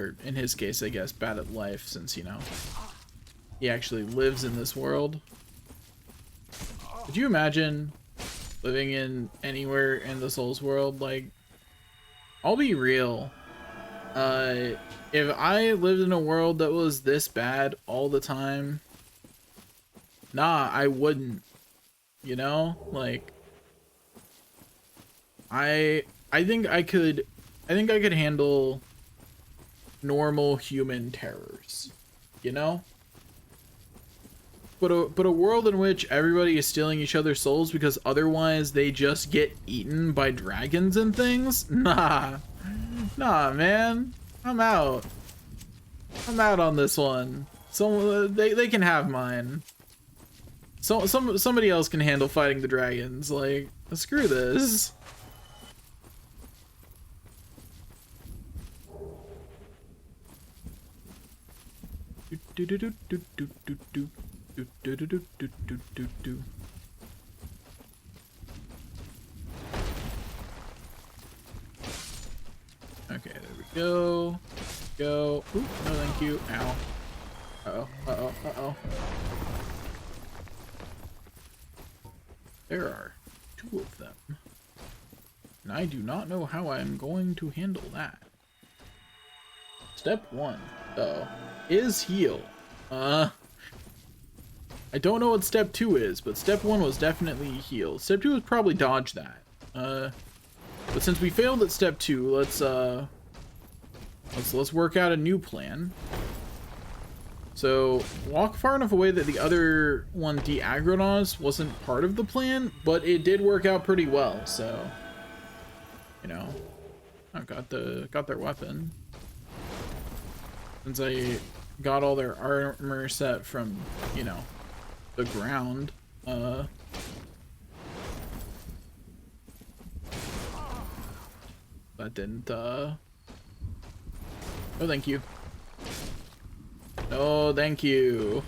or in his case, I guess, bad at life, since, you know, he actually lives in this world. Could you imagine living in anywhere in the Souls world? Like, I'll be real. If I lived in a world that was this bad all the time, nah, I wouldn't. You know? Like, I think I could handle normal human terrors, you know? But a world in which everybody is stealing each other's souls because otherwise they just get eaten by dragons and things? Nah, man, I'm out on this one. So they can have mine. So somebody else can handle fighting the dragons. Like, screw this. Okay, there we go. Go. Oop, no thank you. Ow. Uh-oh. There are 2 of them. And I do not know how I'm going to handle that. Step 1, though, is heal. I don't know what step 2 is, but step 1 was definitely heal. Step 2 was probably dodge that. But since we failed at step 2, let's work out a new plan. So, walk far enough away that the other one de-aggroed on us wasn't part of the plan, but it did work out pretty well, so, you know, I got their weapon. Since I got all their armor set from, you know, the ground, that didn't, oh, thank you. Oh, thank you.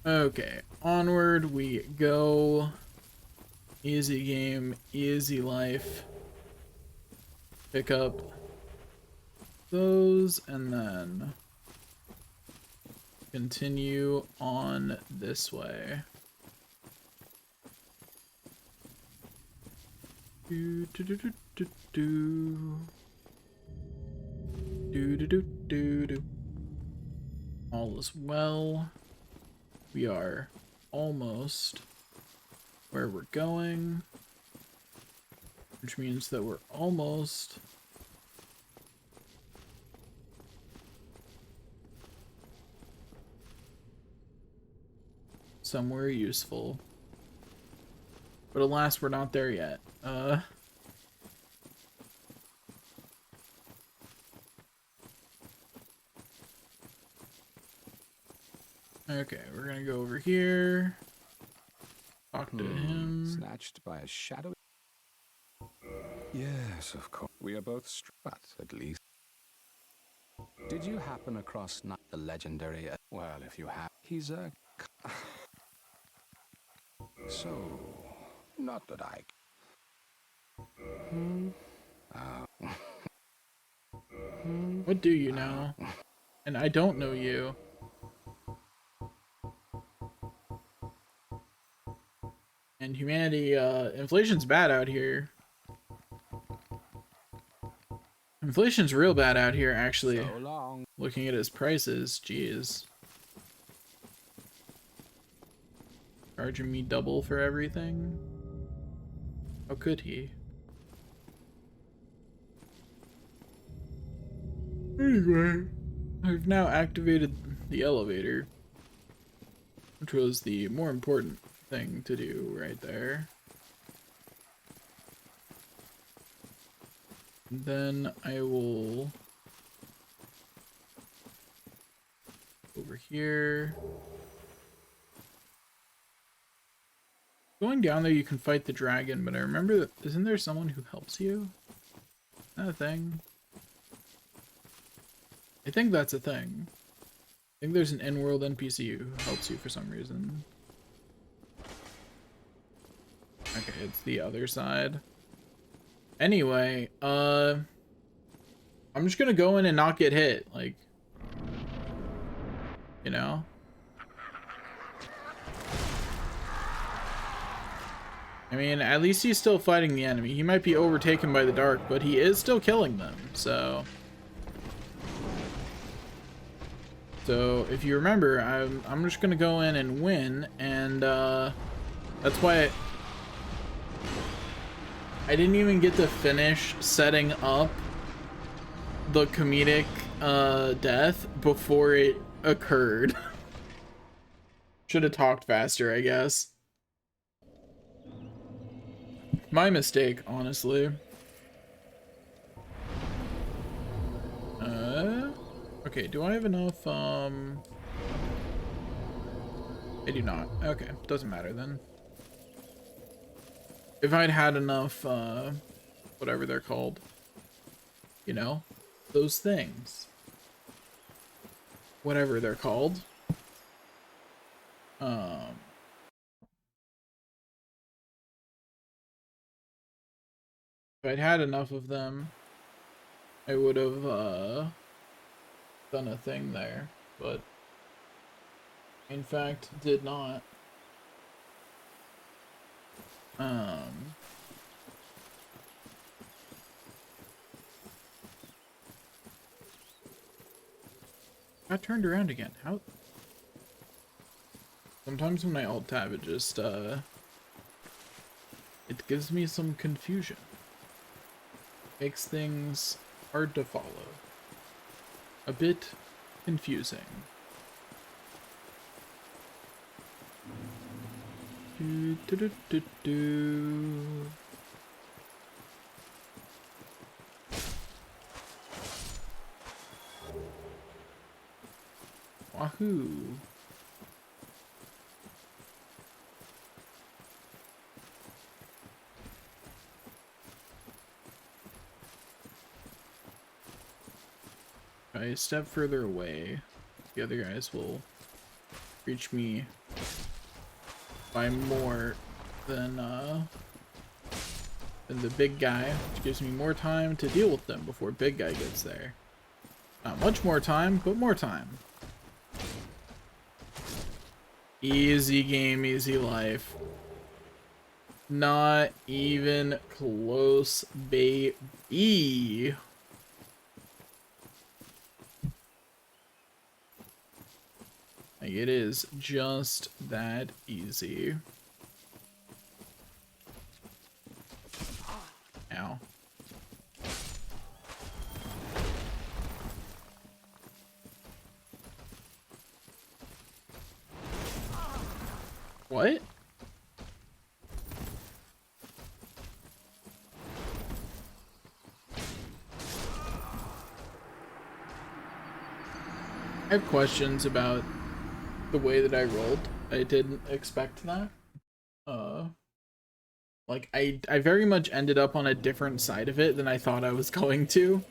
Okay, onward we go. Easy game, easy life. Pick up those and then continue on this way. All is well. We are almost where we're going, which means that we're almost somewhere useful. But alas, we're not there yet. Okay, we're gonna go over here. Talk to him. Snatched by a shadow? Yes, of course. We are both but at least. Did you happen across not the legendary? Well, if you have, he's a. So, not that I. What do you know? And I don't know you. And humanity, inflation's bad out here. Inflation's real bad out here, actually. So long. Looking at his prices, jeez. Charging me double for everything? How could he? Anyway, I've now activated the elevator, which was the more important thing to do right there. And then I will over here. Going down there you can fight the dragon, but I remember that isn't there someone who helps you? Is that a thing? I think that's a thing. I think there's an in-world NPC who helps you for some reason. Okay, it's the other side. Anyway, I'm just gonna go in and not get hit, like, you know? I mean, at least he's still fighting the enemy. He might be overtaken by the dark, but he is still killing them, so... So, if you remember, I'm just gonna go in and win, and, that's why I didn't even get to finish setting up the comedic, death before it occurred. Should have talked faster, I guess. My mistake, honestly. Okay, do I have enough, I do not. Okay, doesn't matter then. If I'd had enough, whatever they're called. You know? Those things. Whatever they're called. If I'd had enough of them, I would have, done a thing there, but in fact did not. Got turned around again. How? Sometimes when I alt tab, it just it gives me some confusion. Makes things hard to follow. A bit confusing. Do, do, do, do, do. Wahoo! If I step further away, the other guys will reach me by more than the big guy, which gives me more time to deal with them before big guy gets there. Not much more time, but more time. Easy game, easy life. Not even close, baby. Like, it is just that easy. Ow. What? I have questions about the way that I rolled. I didn't expect that. Like, I very much ended up on a different side of it than I thought I was going to.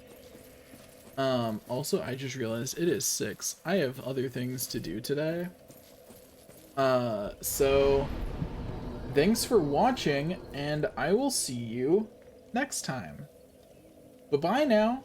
Also, I just realized it is 6. I have other things to do today. So, thanks for watching, and I will see you next time. Bye-bye now.